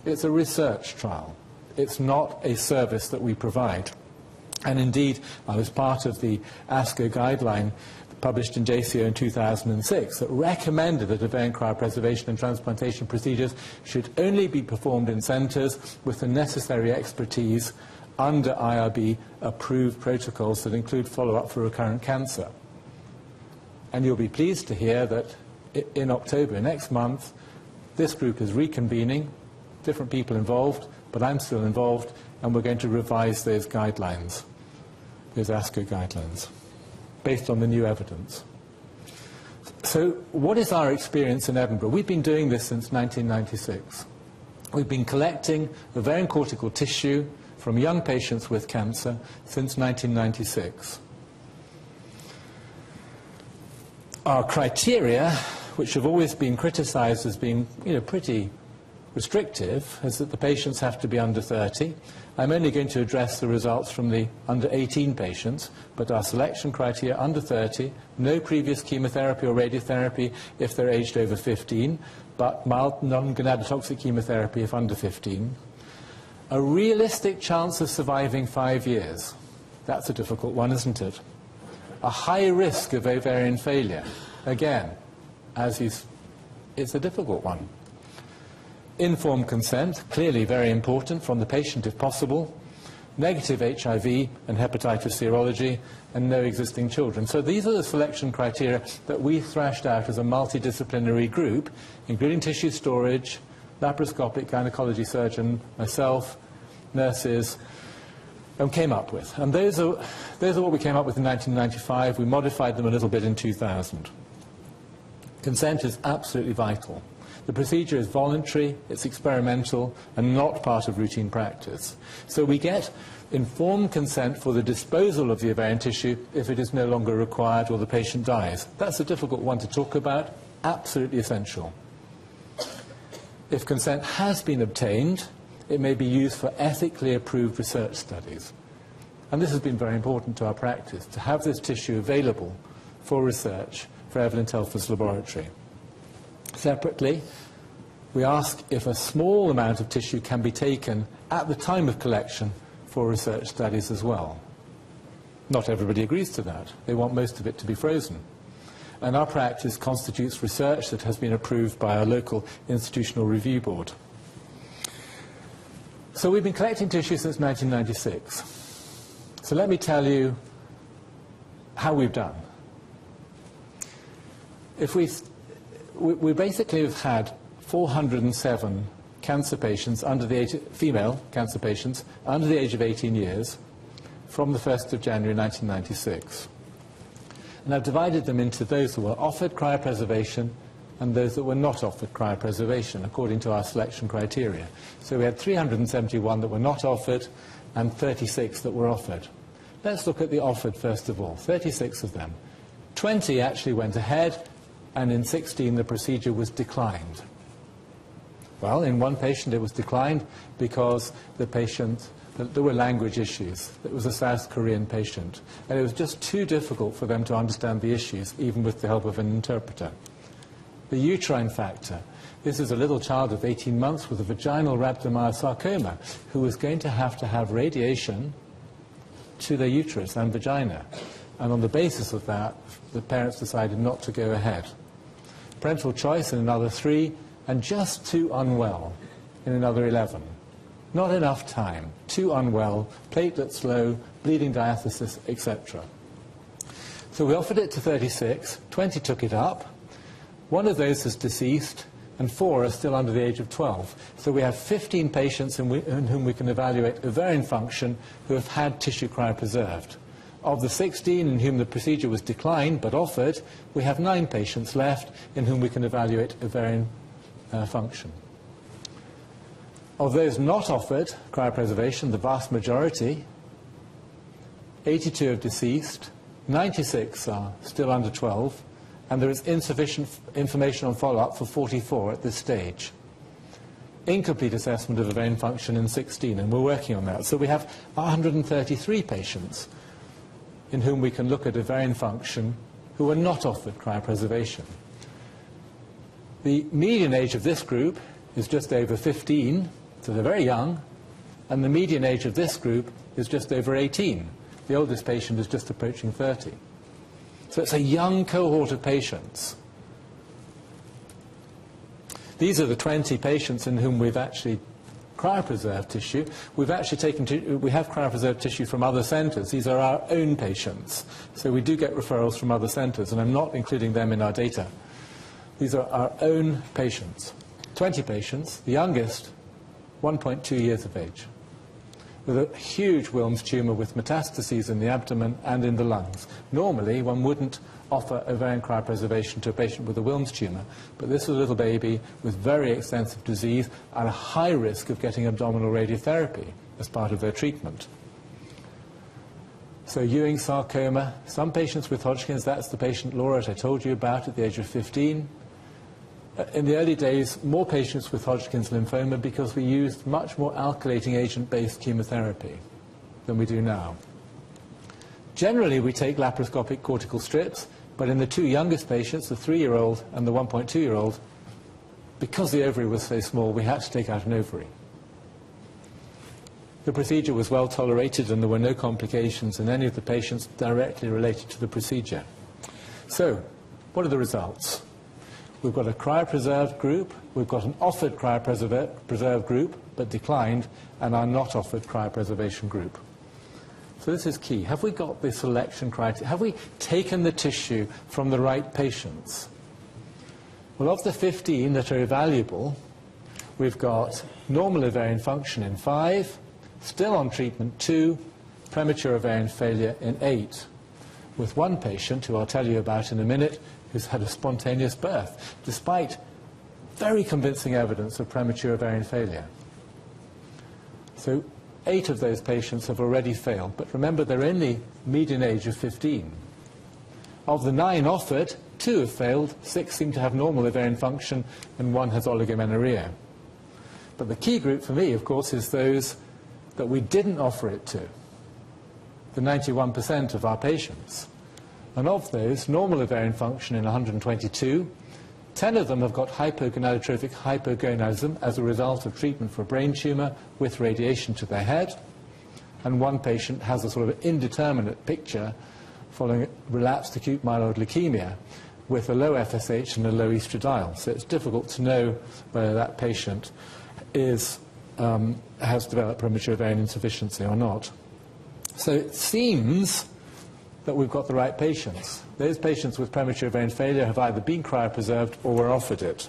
It's a research trial. It's not a service that we provide. And indeed, I was part of the ASCO guideline published in JCO in 2006 that recommended that ovarian cryopreservation and transplantation procedures should only be performed in centres with the necessary expertise under IRB-approved protocols that include follow-up for recurrent cancer. And you'll be pleased to hear that in October next month, this group is reconvening, different people involved, but I'm still involved, and we're going to revise those guidelines, those ASCO guidelines, based on the new evidence. So what is our experience in Edinburgh? We've been doing this since 1996. We've been collecting ovarian cortical tissue from young patients with cancer since 1996. Our criteria, which have always been criticized as being pretty restrictive, is that the patients have to be under 30. I'm only going to address the results from the under 18 patients, but our selection criteria under 30, no previous chemotherapy or radiotherapy if they're aged over 15, but mild non-gonadotoxic chemotherapy if under 15. A realistic chance of surviving 5 years. That's a difficult one, isn't it? A high risk of ovarian failure. Again, it's a difficult one. Informed consent, clearly very important from the patient if possible. Negative HIV and hepatitis serology, and no existing children. So these are the selection criteria that we thrashed out as a multidisciplinary group, including tissue storage, laparoscopic gynecology surgeon, myself, nurses, and came up with. And those are what we came up with in 1995. We modified them a little bit in 2000. Consent is absolutely vital. The procedure is voluntary, it's experimental, and not part of routine practice. So we get informed consent for the disposal of the ovarian tissue if it is no longer required or the patient dies. That's a difficult one to talk about, absolutely essential. If consent has been obtained, it may be used for ethically approved research studies. And this has been very important to our practice, to have this tissue available for research for Evelyn Telfer's laboratory. Separately, we ask if a small amount of tissue can be taken at the time of collection for research studies as well. Not everybody agrees to that. They want most of it to be frozen. And our practice constitutes research that has been approved by our local institutional review board. So we've been collecting tissue since 1996. So let me tell you how we've done. We basically have had 407 cancer patients female cancer patients under the age of 18 years from the 1st of January 1996. And I've divided them into those who were offered cryopreservation and those that were not offered cryopreservation according to our selection criteria. So we had 371 that were not offered and 36 that were offered. Let's look at the offered first of all, 36 of them. 20 actually went ahead, and in 16 the procedure was declined. Well, in one patient it was declined because there were language issues. It was a South Korean patient, and it was just too difficult for them to understand the issues, even with the help of an interpreter. The uterine factor. This is a little child of 18 months with a vaginal rhabdomyosarcoma who was going to have radiation to their uterus and vagina. And on the basis of that, the parents decided not to go ahead. Parental choice in another 3, and just too unwell in another 11. Not enough time, too unwell, platelets low, bleeding diathesis, etc. So we offered it to 36, 20 took it up, 1 of those is deceased, and 4 are still under the age of 12. So we have 15 patients in whom we can evaluate ovarian function who have had tissue cryopreserved. Of the 16 in whom the procedure was declined but offered, we have 9 patients left in whom we can evaluate ovarian function. Of those not offered cryopreservation, the vast majority, 82 have deceased, 96 are still under 12, and there is insufficient information on follow-up for 44 at this stage. Incomplete assessment of ovarian function in 16, and we're working on that. So we have 133 patients in whom we can look at ovarian function who are not offered cryopreservation. The median age of this group is just over 15, so they're very young, and the median age of this group is just over 18. The oldest patient is just approaching 30. So it's a young cohort of patients. These are the 20 patients in whom we've actually cryopreserved tissue. We have cryopreserved tissue from other centres. These are our own patients. So we do get referrals from other centres, and I'm not including them in our data. These are our own patients. 20 patients, the youngest, 1.2 years of age, with a huge Wilms tumour with metastases in the abdomen and in the lungs. Normally, one wouldn't offer ovarian cryopreservation to a patient with a Wilms tumour, but this was a little baby with very extensive disease and a high risk of getting abdominal radiotherapy as part of their treatment. So Ewing sarcoma, some patients with Hodgkin's, that's the patient Laura I told you about at the age of 15. In the early days, more patients with Hodgkin's lymphoma because we used much more alkylating agent-based chemotherapy than we do now. Generally, we take laparoscopic cortical strips, but in the 2 youngest patients, the 3-year-old and the 1.2-year-old, because the ovary was so small, we had to take out an ovary. The procedure was well tolerated and there were no complications in any of the patients directly related to the procedure. So, what are the results? We've got a cryopreserved group, we've got an offered cryopreserved group, but declined, and our not offered cryopreservation group. So this is key. Have we got the selection criteria? Have we taken the tissue from the right patients? Well, of the 15 that are evaluable, we've got normal ovarian function in 5, still on treatment 2, premature ovarian failure in 8, with 1 patient, who I'll tell you about in a minute, who's had a spontaneous birth, despite very convincing evidence of premature ovarian failure. So 8 of those patients have already failed, but remember they're only median age of 15. Of the 9 offered, 2 have failed, 6 seem to have normal ovarian function, and 1 has oligomenorrhea. But the key group for me, of course, is those that we didn't offer it to. the 91% of our patients. And of those, normal ovarian function in 122, 10 of them have got hypogonadotrophic hypogonadism as a result of treatment for a brain tumour with radiation to their head, and one patient has a sort of indeterminate picture following relapsed acute myeloid leukemia with a low FSH and a low estradiol. So it's difficult to know whether that patient has developed premature ovarian insufficiency or not. So it seems that we've got the right patients. Those patients with premature ovarian failure have either been cryopreserved or were offered it.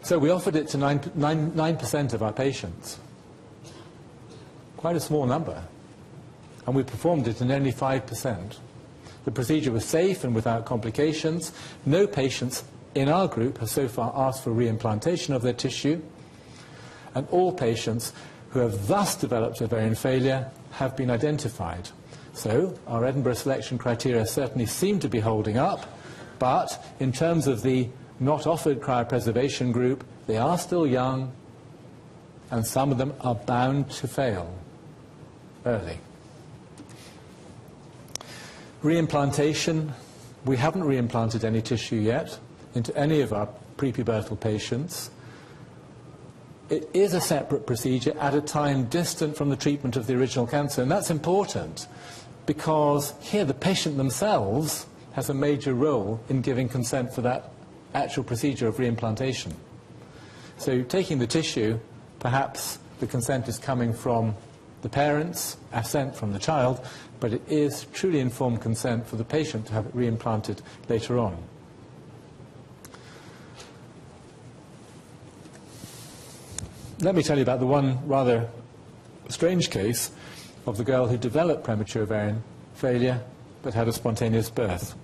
So we offered it to 9% of our patients. Quite a small number. And we performed it in only 5%. The procedure was safe and without complications. No patients in our group have so far asked for reimplantation of their tissue. And all patients who have thus developed ovarian failure have been identified. So our Edinburgh selection criteria certainly seem to be holding up, but in terms of the not offered cryopreservation group, they are still young, and some of them are bound to fail early. Reimplantation, we haven't reimplanted any tissue yet into any of our prepubertal patients. It is a separate procedure at a time distant from the treatment of the original cancer, and that's important because here the patient themselves has a major role in giving consent for that actual procedure of reimplantation. So taking the tissue, perhaps the consent is coming from the parents, assent from the child, but it is truly informed consent for the patient to have it reimplanted later on. Let me tell you about the one rather strange case of the girl who developed premature ovarian failure but had a spontaneous birth.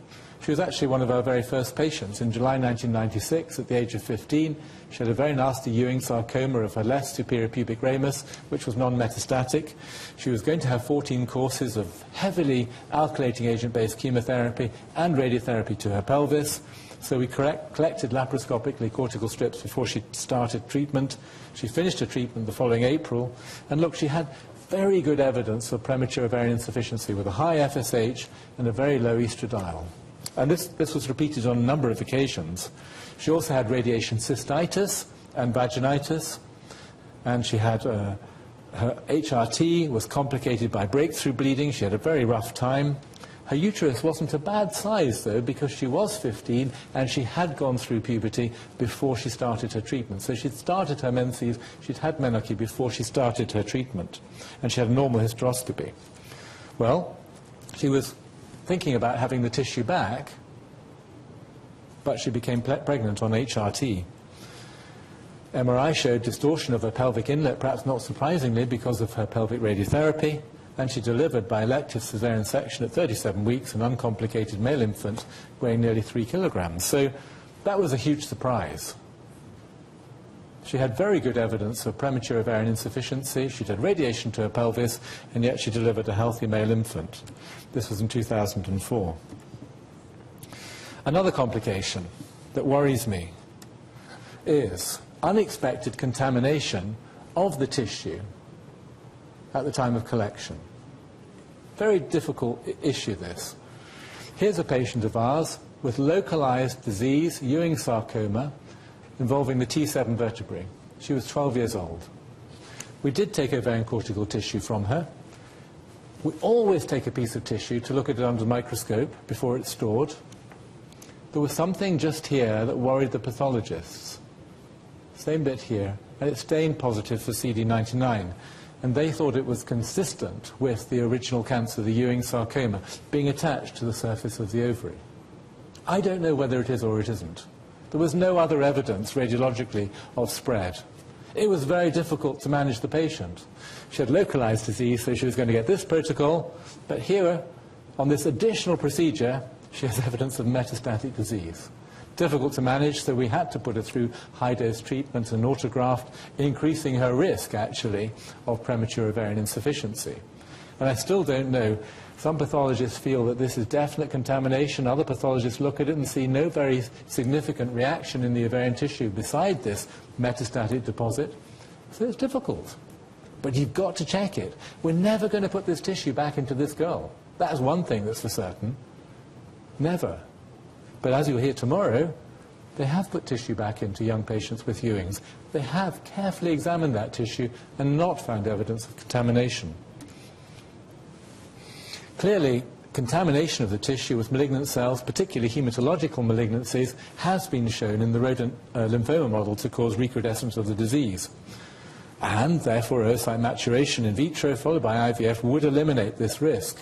She was actually one of our very first patients. In July 1996, at the age of 15, she had a very nasty Ewing sarcoma of her left superior pubic ramus, which was non-metastatic. She was going to have 14 courses of heavily alkylating agent-based chemotherapy and radiotherapy to her pelvis. So we collected laparoscopically cortical strips before she started treatment. She finished her treatment the following April, and look, she had very good evidence of premature ovarian insufficiency with a high FSH and a very low estradiol. And this was repeated on a number of occasions. She also had radiation cystitis and vaginitis, and she had her HRT was complicated by breakthrough bleeding. She had a very rough time. Her uterus wasn't a bad size, though, because she was 15 and she had gone through puberty before she started her treatment. So she'd started her menses, she'd had menarche before she started her treatment, and she had a normal hysteroscopy. Well, she was thinking about having the tissue back, but she became pregnant on HRT. MRI showed distortion of her pelvic inlet, perhaps not surprisingly because of her pelvic radiotherapy, and she delivered by elective caesarean section at 37 weeks, an uncomplicated male infant weighing nearly 3 kilograms. So that was a huge surprise. She had very good evidence of premature ovarian insufficiency. She'd had radiation to her pelvis, and yet she delivered a healthy male infant. This was in 2004. Another complication that worries me is unexpected contamination of the tissue at the time of collection. Very difficult issue, this. Here's a patient of ours with localized disease, Ewing sarcoma, involving the T7 vertebrae. She was 12 years old. We did take ovarian cortical tissue from her. We always take a piece of tissue to look at it under the microscope before it's stored. There was something just here that worried the pathologists. Same bit here, and it stained positive for CD99. And they thought it was consistent with the original cancer, the Ewing sarcoma, being attached to the surface of the ovary. I don't know whether it is or it isn't. There was no other evidence radiologically of spread. It was very difficult to manage the patient. She had localized disease, so she was going to get this protocol, but here, on this additional procedure, she has evidence of metastatic disease. Difficult to manage, so we had to put her through high-dose treatment and autograft, increasing her risk, actually, of premature ovarian insufficiency. And I still don't know. Some pathologists feel that this is definite contamination. Other pathologists look at it and see no very significant reaction in the ovarian tissue beside this metastatic deposit. So it's difficult. but you've got to check it. We're never going to put this tissue back into this girl. That's one thing that's for certain. Never. But as you'll hear tomorrow, they have put tissue back into young patients with Ewing's. They have carefully examined that tissue and not found evidence of contamination. Clearly, contamination of the tissue with malignant cells, particularly hematological malignancies, has been shown in the rodent lymphoma model to cause recrudescence of the disease. And therefore, oocyte maturation in vitro followed by IVF would eliminate this risk.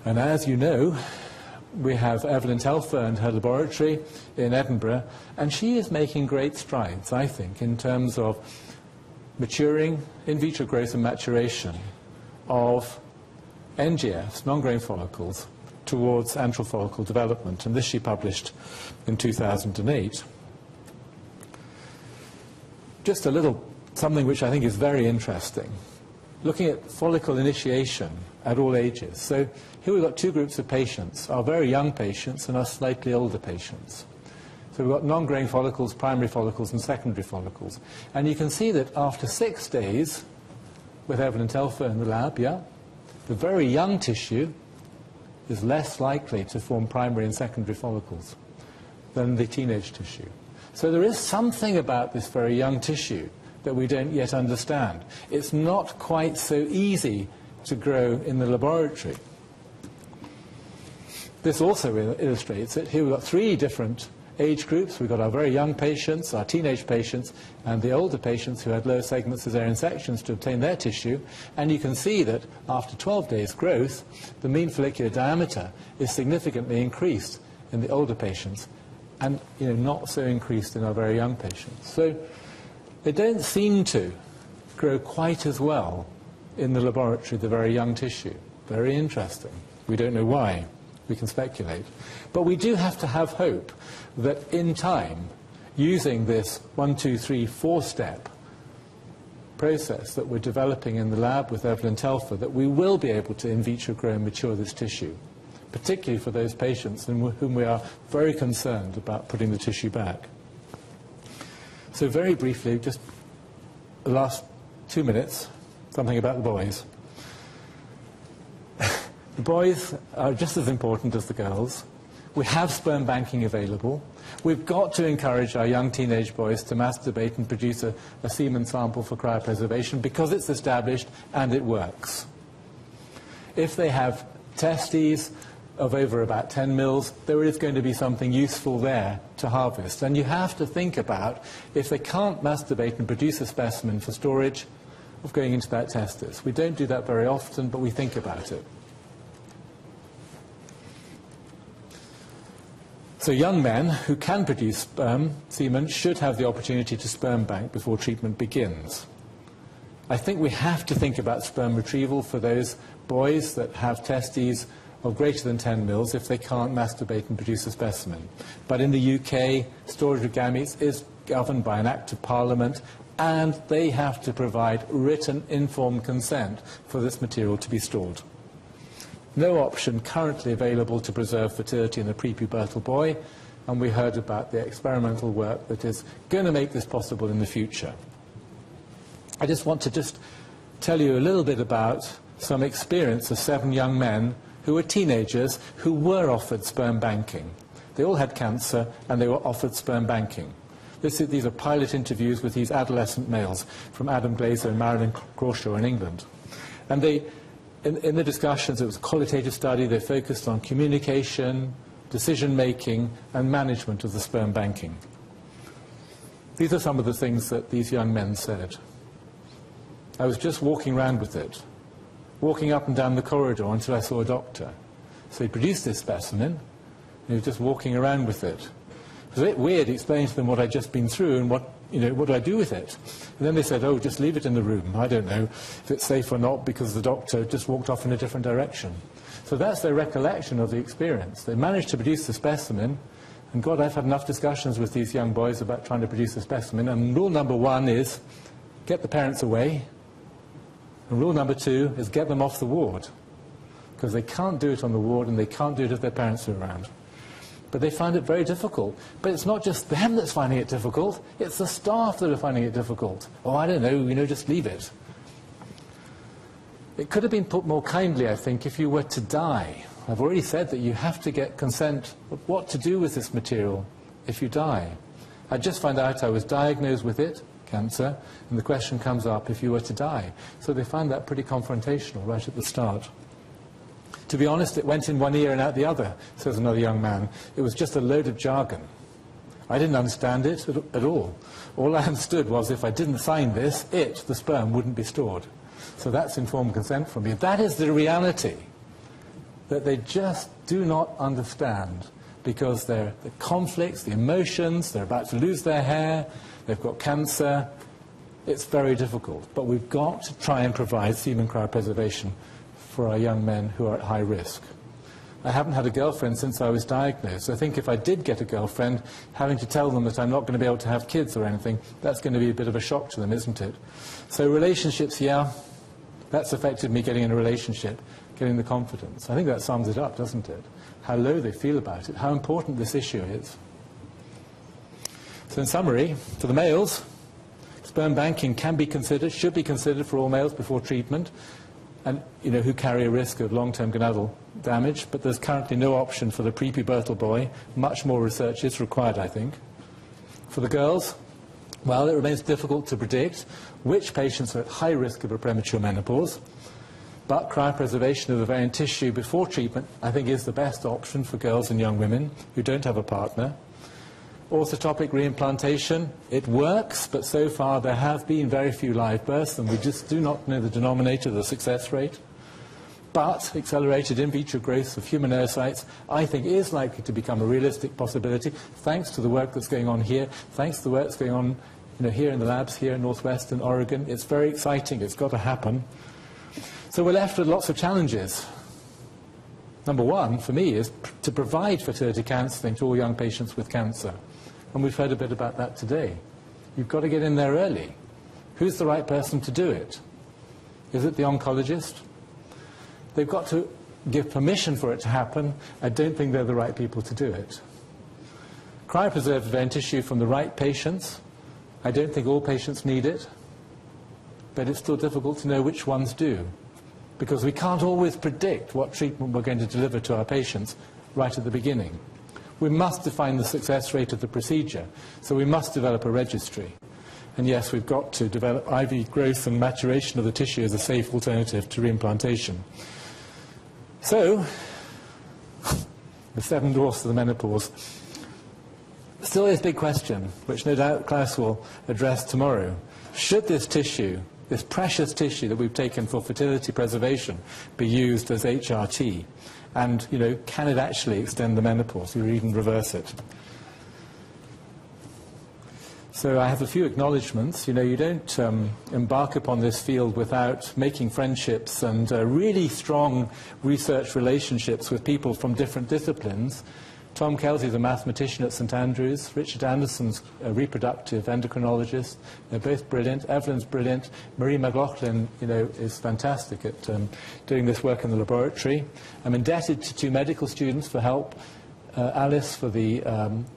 And as you know, we have Evelyn Telfer and her laboratory in Edinburgh, and she is making great strides, I think, in terms of maturing in vitro growth and maturation of NGFs, non-growing follicles, towards antral follicle development, and this she published in 2008. Just a little something which I think is very interesting, looking at follicle initiation at all ages. So here we've got two groups of patients, our very young patients and our slightly older patients. So we've got non-growing follicles, primary follicles, and secondary follicles. And you can see that after 6 days, with Evelyn Telfer in the lab, the very young tissue is less likely to form primary and secondary follicles than the teenage tissue. So there is something about this very young tissue that we don't yet understand. It's not quite so easy to grow in the laboratory. This also illustrates it. Here we've got 3 different age groups. We've got our very young patients, our teenage patients, and the older patients who had lower segment cesarean sections to obtain their tissue. And you can see that after 12 days growth, the mean follicular diameter is significantly increased in the older patients and not so increased in our very young patients. So they don't seem to grow quite as well in the laboratory, the very young tissue. Very interesting. We don't know why. We can speculate. But we do have to have hope that in time, using this 1, 2, 3, 4-step process that we're developing in the lab with Evelyn Telfer, that we will be able to in vitro grow and mature this tissue, particularly for those patients in whom we are very concerned about putting the tissue back. So very briefly, just the last 2 minutes, something about the boys. The boys are just as important as the girls. We have sperm banking available. We've got to encourage our young teenage boys to masturbate and produce a semen sample for cryopreservation because it's established and it works. If they have testes of over about 10 mils, there is going to be something useful there to harvest. And you have to think about, if they can't masturbate and produce a specimen for storage, of going into that testis. We don't do that very often, but we think about it. So young men who can produce semen should have the opportunity to sperm bank before treatment begins. I think we have to think about sperm retrieval for those boys that have testes of greater than 10 mils if they can't masturbate and produce a specimen. But in the UK, storage of gametes is governed by an Act of Parliament, and they have to provide written informed consent for this material to be stored. No option currently available to preserve fertility in a prepubertal boy, and we heard about the experimental work that is going to make this possible in the future. I just want to tell you a little bit about some experience of 7 young men who were teenagers who were offered sperm banking. They all had cancer and they were offered sperm banking. These are pilot interviews with these adolescent males from Adam Glazer and Marilyn Crawshaw in England. And in the discussions, it was a qualitative study. They focused on communication, decision-making, and management of the sperm banking. These are some of the things that these young men said. I was just walking around with it, walking up and down the corridor until I saw a doctor. So he produced this specimen, and he was just walking around with it. It was a bit weird explaining to them what I'd just been through and what do I do with it? And then they said, oh, just leave it in the room. I don't know if it's safe or not because the doctor just walked off in a different direction. So that's their recollection of the experience. They managed to produce the specimen, and God, I've had enough discussions with these young boys about trying to produce a specimen, and rule number 1 is get the parents away, and rule number 2 is get them off the ward, because they can't do it on the ward and they can't do it if their parents are around. But they find it very difficult. But it's not just them that's finding it difficult, it's the staff that are finding it difficult. Oh, I don't know, just leave it. It could have been put more kindly, I think, if you were to die. I've already said that you have to get consent of what to do with this material if you die. I just found out I was diagnosed with it, cancer, and the question comes up if you were to die. So they found that pretty confrontational right at the start. To be honest, it went in one ear and out the other, says another young man. It was just a load of jargon. I didn't understand it at all. All I understood was if I didn't sign this, the sperm, wouldn't be stored. So that's informed consent from me. That is the reality that they just do not understand, because the conflicts, the emotions, they're about to lose their hair, they've got cancer. It's very difficult. But we've got to try and provide semen cryopreservation for our young men who are at high risk. I haven't had a girlfriend since I was diagnosed. I think if I did get a girlfriend, having to tell them that I'm not going to be able to have kids or anything, that's going to be a bit of a shock to them, isn't it? So relationships, yeah, that's affected me getting in a relationship, getting the confidence. I think that sums it up, doesn't it? How low they feel about it, how important this issue is. So in summary, for the males, sperm banking can be considered, should be considered for all males before treatment, and who carry a risk of long-term gonadal damage, but there's currently no option for the prepubertal boy. Much more research is required, I think. For the girls, well, it remains difficult to predict which patients are at high risk of a premature menopause, but cryopreservation of the ovarian tissue before treatment, I think, is the best option for girls and young women who don't have a partner. Orthotopic reimplantation, it works, but so far there have been very few live births, and we just do not know the denominator, the success rate. But accelerated in vitro growth of human oocytes, I think, is likely to become a realistic possibility, thanks to the work that's going on here, thanks to the work that's going on here in the labs here in Northwestern Oregon. It's very exciting. It's got to happen. So we're left with lots of challenges. Number one, for me, is to provide fertility counselling to all young patients with cancer. And we've heard a bit about that today. You've got to get in there early. Who's the right person to do it? Is it the oncologist? They've got to give permission for it to happen. I don't think they're the right people to do it. Cryopreserved ovarian tissue from the right patients. I don't think all patients need it, but it's still difficult to know which ones do, because we can't always predict what treatment we're going to deliver to our patients right at the beginning. We must define the success rate of the procedure, so we must develop a registry. And yes, we've got to develop IV growth and maturation of the tissue as a safe alternative to reimplantation. So, the 7 dwarfs of the menopause. Still is a big question, which no doubt Klaus will address tomorrow. Should this tissue, this precious tissue that we've taken for fertility preservation, be used as HRT? And, can it actually extend the menopause or even reverse it? So I have a few acknowledgements. You don't embark upon this field without making friendships and really strong research relationships with people from different disciplines. Tom Kelsey is a mathematician at St Andrews. Richard Anderson's a reproductive endocrinologist. They're both brilliant. Evelyn's brilliant. Marie McLaughlin, is fantastic at doing this work in the laboratory. I'm indebted to 2 medical students for help. Alice for the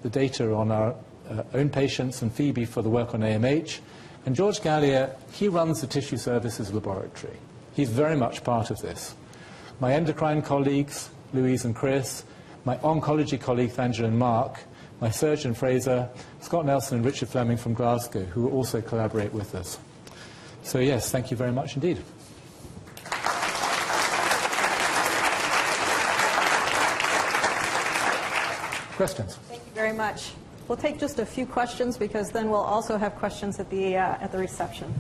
data on our own patients, and Phoebe for the work on AMH. And George Gallier, he runs the Tissue Services Laboratory. He's very much part of this. My endocrine colleagues, Louise and Chris, my oncology colleague, Angela and Mark, my surgeon, Fraser, Scott Nelson and Richard Fleming from Glasgow, who also collaborate with us. So yes, thank you very much indeed. Questions? Thank you very much. We'll take just a few questions, because then we'll also have questions at the reception.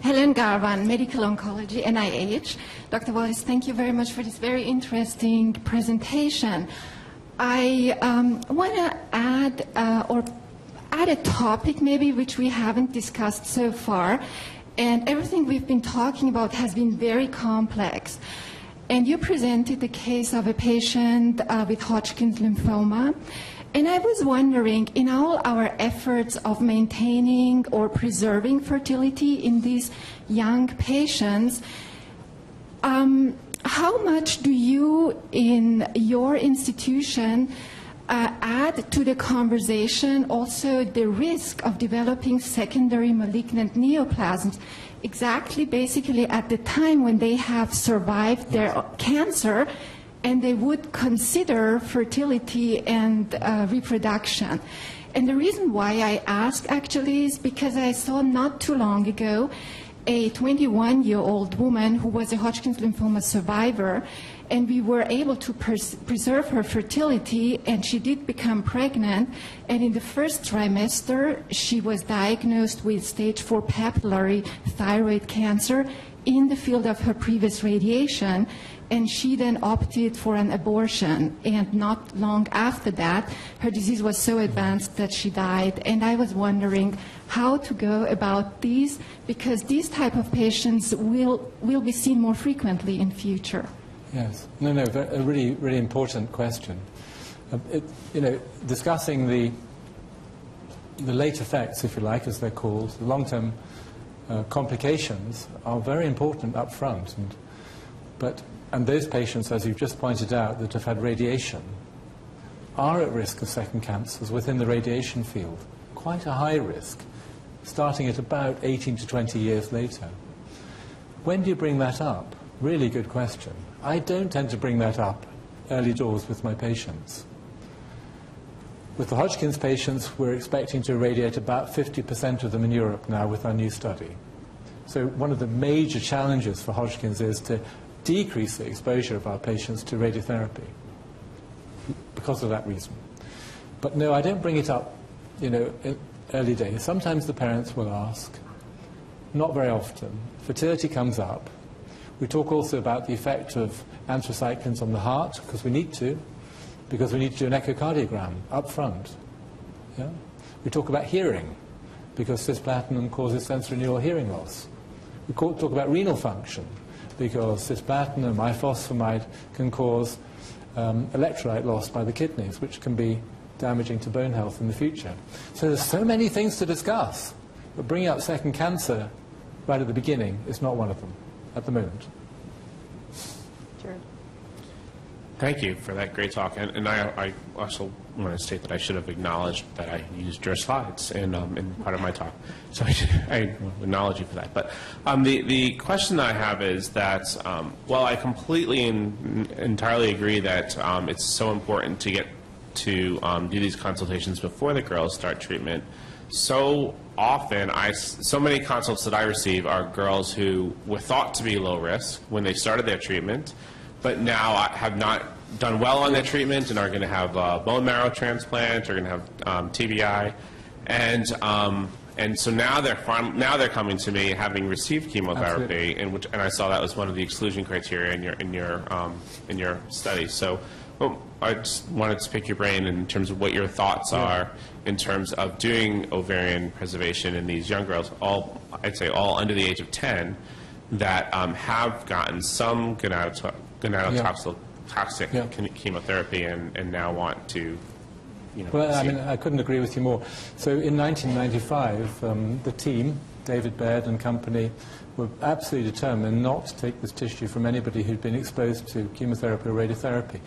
Helen Garvan, Medical Oncology, NIH. Dr. Wallace, thank you very much for this very interesting presentation. I want to add a topic maybe which we haven't discussed so far, and everything we've been talking about has been very complex. And you presented the case of a patient with Hodgkin's lymphoma. And I was wondering, in all our efforts of maintaining or preserving fertility in these young patients, how much do you, in your institution, add to the conversation also the risk of developing secondary malignant neoplasms, exactly basically at the time when they have survived their cancer and they would consider fertility and reproduction. And the reason why I ask actually is because I saw not too long ago a 21-year-old woman who was a Hodgkin's lymphoma survivor, and we were able to preserve her fertility, and she did become pregnant, and in the first trimester she was diagnosed with stage 4 papillary thyroid cancer in the field of her previous radiation, and she then opted for an abortion, and not long after that her disease was so advanced that she died. And I was wondering how to go about these, because these type of patients will be seen more frequently in future. Yes. No, a really, really important question. Discussing the late effects, if you like, as they're called, the long-term complications are very important up front. And those patients, as you've just pointed out, that have had radiation are at risk of second cancers within the radiation field. Quite a high risk, starting at about 18 to 20 years later. When do you bring that up? Really good question. I don't tend to bring that up early doors with my patients. With the Hodgkin's patients, we're expecting to irradiate about 50% of them in Europe now with our new study. So one of the major challenges for Hodgkin's is to decrease the exposure of our patients to radiotherapy because of that reason. But no, I don't bring it up, in early days. Sometimes the parents will ask, not very often. Fertility comes up. We talk also about the effect of anthracyclines on the heart, because we need to do an echocardiogram up front. Yeah? We talk about hearing, because cisplatinum causes sensorineural hearing loss. We talk about renal function, because cisplatinum, ifosfamide, can cause electrolyte loss by the kidneys, which can be damaging to bone health in the future. So there's so many things to discuss, but bringing up second cancer right at the beginning is not one of them at the moment. Jared. Thank you for that great talk. And I also want to state that I should have acknowledged that I used your slides in part of my talk. So I acknowledge you for that. But the question I have is that, while I completely and entirely agree that it's so important to get to do these consultations before the girls start treatment, so often, so many consults that I receive are girls who were thought to be low risk when they started their treatment, but now have not done well on their treatment and are going to have bone marrow transplant, or going to have TBI, and so now they're coming to me having received chemotherapy, and I saw that was one of the exclusion criteria in your study. So. Well, I just wanted to pick your brain in terms of what your thoughts are in terms of doing ovarian preservation in these young girls, I'd say all under the age of 10, that have gotten some gonadotoxic chemotherapy and now want to, Well, I couldn't agree with you more. So in 1995, the team, David Baird and company, were absolutely determined not to take this tissue from anybody who'd been exposed to chemotherapy or radiotherapy.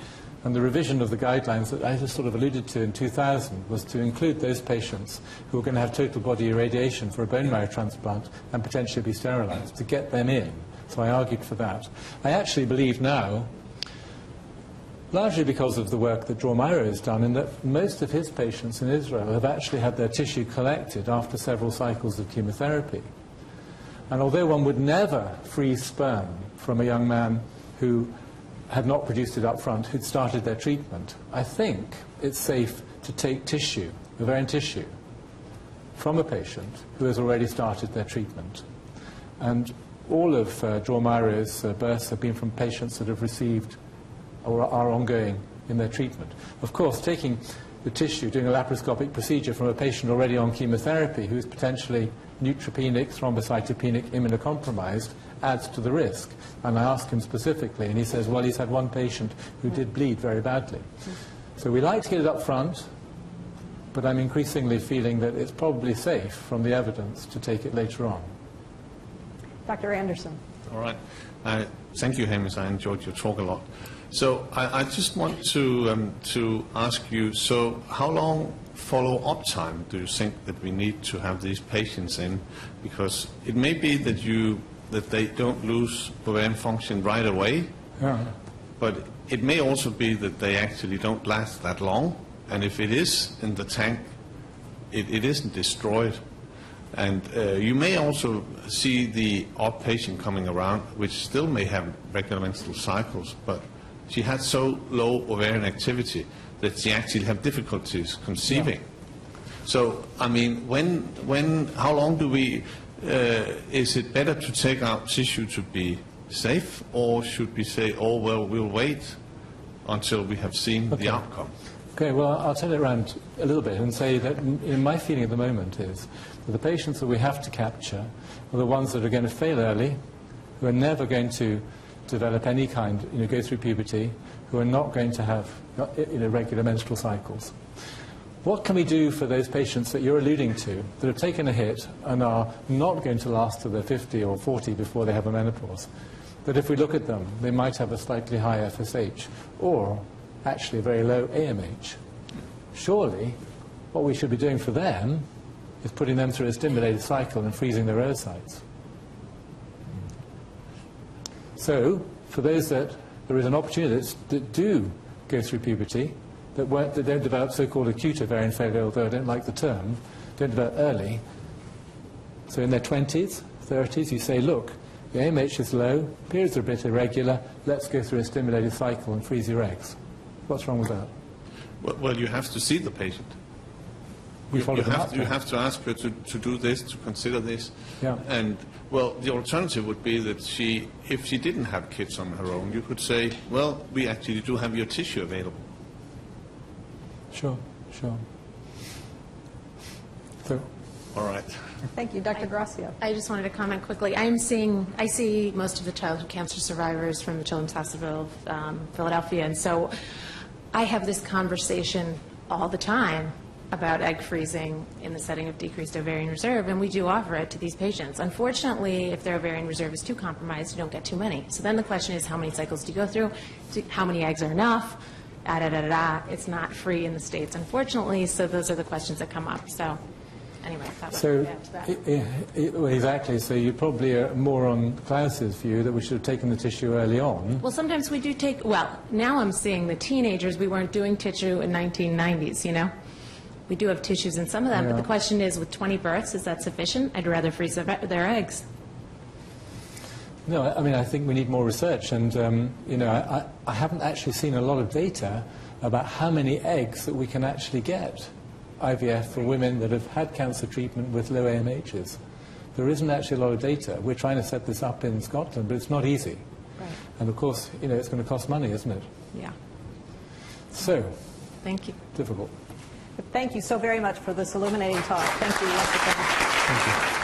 And the revision of the guidelines that I just sort of alluded to in 2000 was to include those patients who were going to have total body irradiation for a bone marrow transplant and potentially be sterilized, to get them in. So I argued for that. I actually believe now, largely because of the work that Draw-Myra has done, in that most of his patients in Israel have actually had their tissue collected after several cycles of chemotherapy. And although one would never freeze sperm from a young man who had not produced it up front, who'd started their treatment, I think it's safe to take tissue, ovarian tissue, from a patient who has already started their treatment. And all of Draw-Myra's births have been from patients that have received or are ongoing in their treatment. Of course, taking the tissue, doing a laparoscopic procedure from a patient already on chemotherapy who is potentially neutropenic, thrombocytopenic, immunocompromised, adds to the risk. And I asked him specifically, and he says, well, he's had one patient who did bleed very badly. So we like to get it up front, but I'm increasingly feeling that it's probably safe from the evidence to take it later on. Dr. Anderson. All right. Thank you, Hamish. I enjoyed your talk a lot. So I just want to ask you, so how long follow-up time do you think that we need to have these patients in? Because it may be that they don't lose ovarian function right away, but it may also be that they actually don't last that long, and if it is in the tank, it isn't destroyed. And you may also see the odd patient coming around, which still may have regular menstrual cycles, but she had so low ovarian activity that she actually had difficulties conceiving. Yeah. So, I mean, how long do we, is it better to take out tissue to be safe, or should we say, oh, well, we'll wait until we have seen the outcome? Okay, well, I'll turn it around a little bit and say that my feeling at the moment is that the patients that we have to capture are the ones that are going to fail early, who are never going to develop any kind, go through puberty, who are not going to have regular menstrual cycles. What can we do for those patients that you're alluding to that have taken a hit and are not going to last to their 50 or 40 before they have a menopause? That if we look at them, they might have a slightly high FSH or actually a very low AMH. Surely, what we should be doing for them is putting them through a stimulated cycle and freezing their oocytes. So, for those that there is an opportunity that do go through puberty, that don't develop so-called acute ovarian failure, although I don't like the term, don't develop early. So in their 20s, 30s, you say, look, the AMH is low, periods are a bit irregular, let's go through a stimulated cycle and freeze your eggs. What's wrong with that? Well, you have to see the patient. You have to ask her to do this, to consider this. Yeah. And, well, the alternative would be that if she didn't have kids on her own, you could say, well, we actually do have your tissue available. Sure, sure. So. All right. Thank you. Dr. Gracia. I just wanted to comment quickly. I see most of the childhood cancer survivors from the Children's Hospital of Philadelphia, and so I have this conversation all the time about egg freezing in the setting of decreased ovarian reserve, and we do offer it to these patients. Unfortunately, if their ovarian reserve is too compromised, you don't get too many. So then the question is, how many cycles do you go through? How many eggs are enough? It's not free in the States, unfortunately, so those are the questions that come up. So anyway, that was that. Well, exactly. So you probably are more on Klaus's view that we should have taken the tissue early on. Well, sometimes we do take, well, now I'm seeing the teenagers, we weren't doing tissue in 1990s, We do have tissues in some of them, but the question is, with 20 births, is that sufficient? I'd rather freeze their eggs. No, I mean, I think we need more research, and, I haven't actually seen a lot of data about how many eggs that we can actually get IVF for women that have had cancer treatment with low AMHs. There isn't actually a lot of data. We're trying to set this up in Scotland, but it's not easy. Right. And of course, it's going to cost money, isn't it? Yeah. So. Thank you. Difficult. Thank you so very much for this illuminating talk. Thank you. Thank you.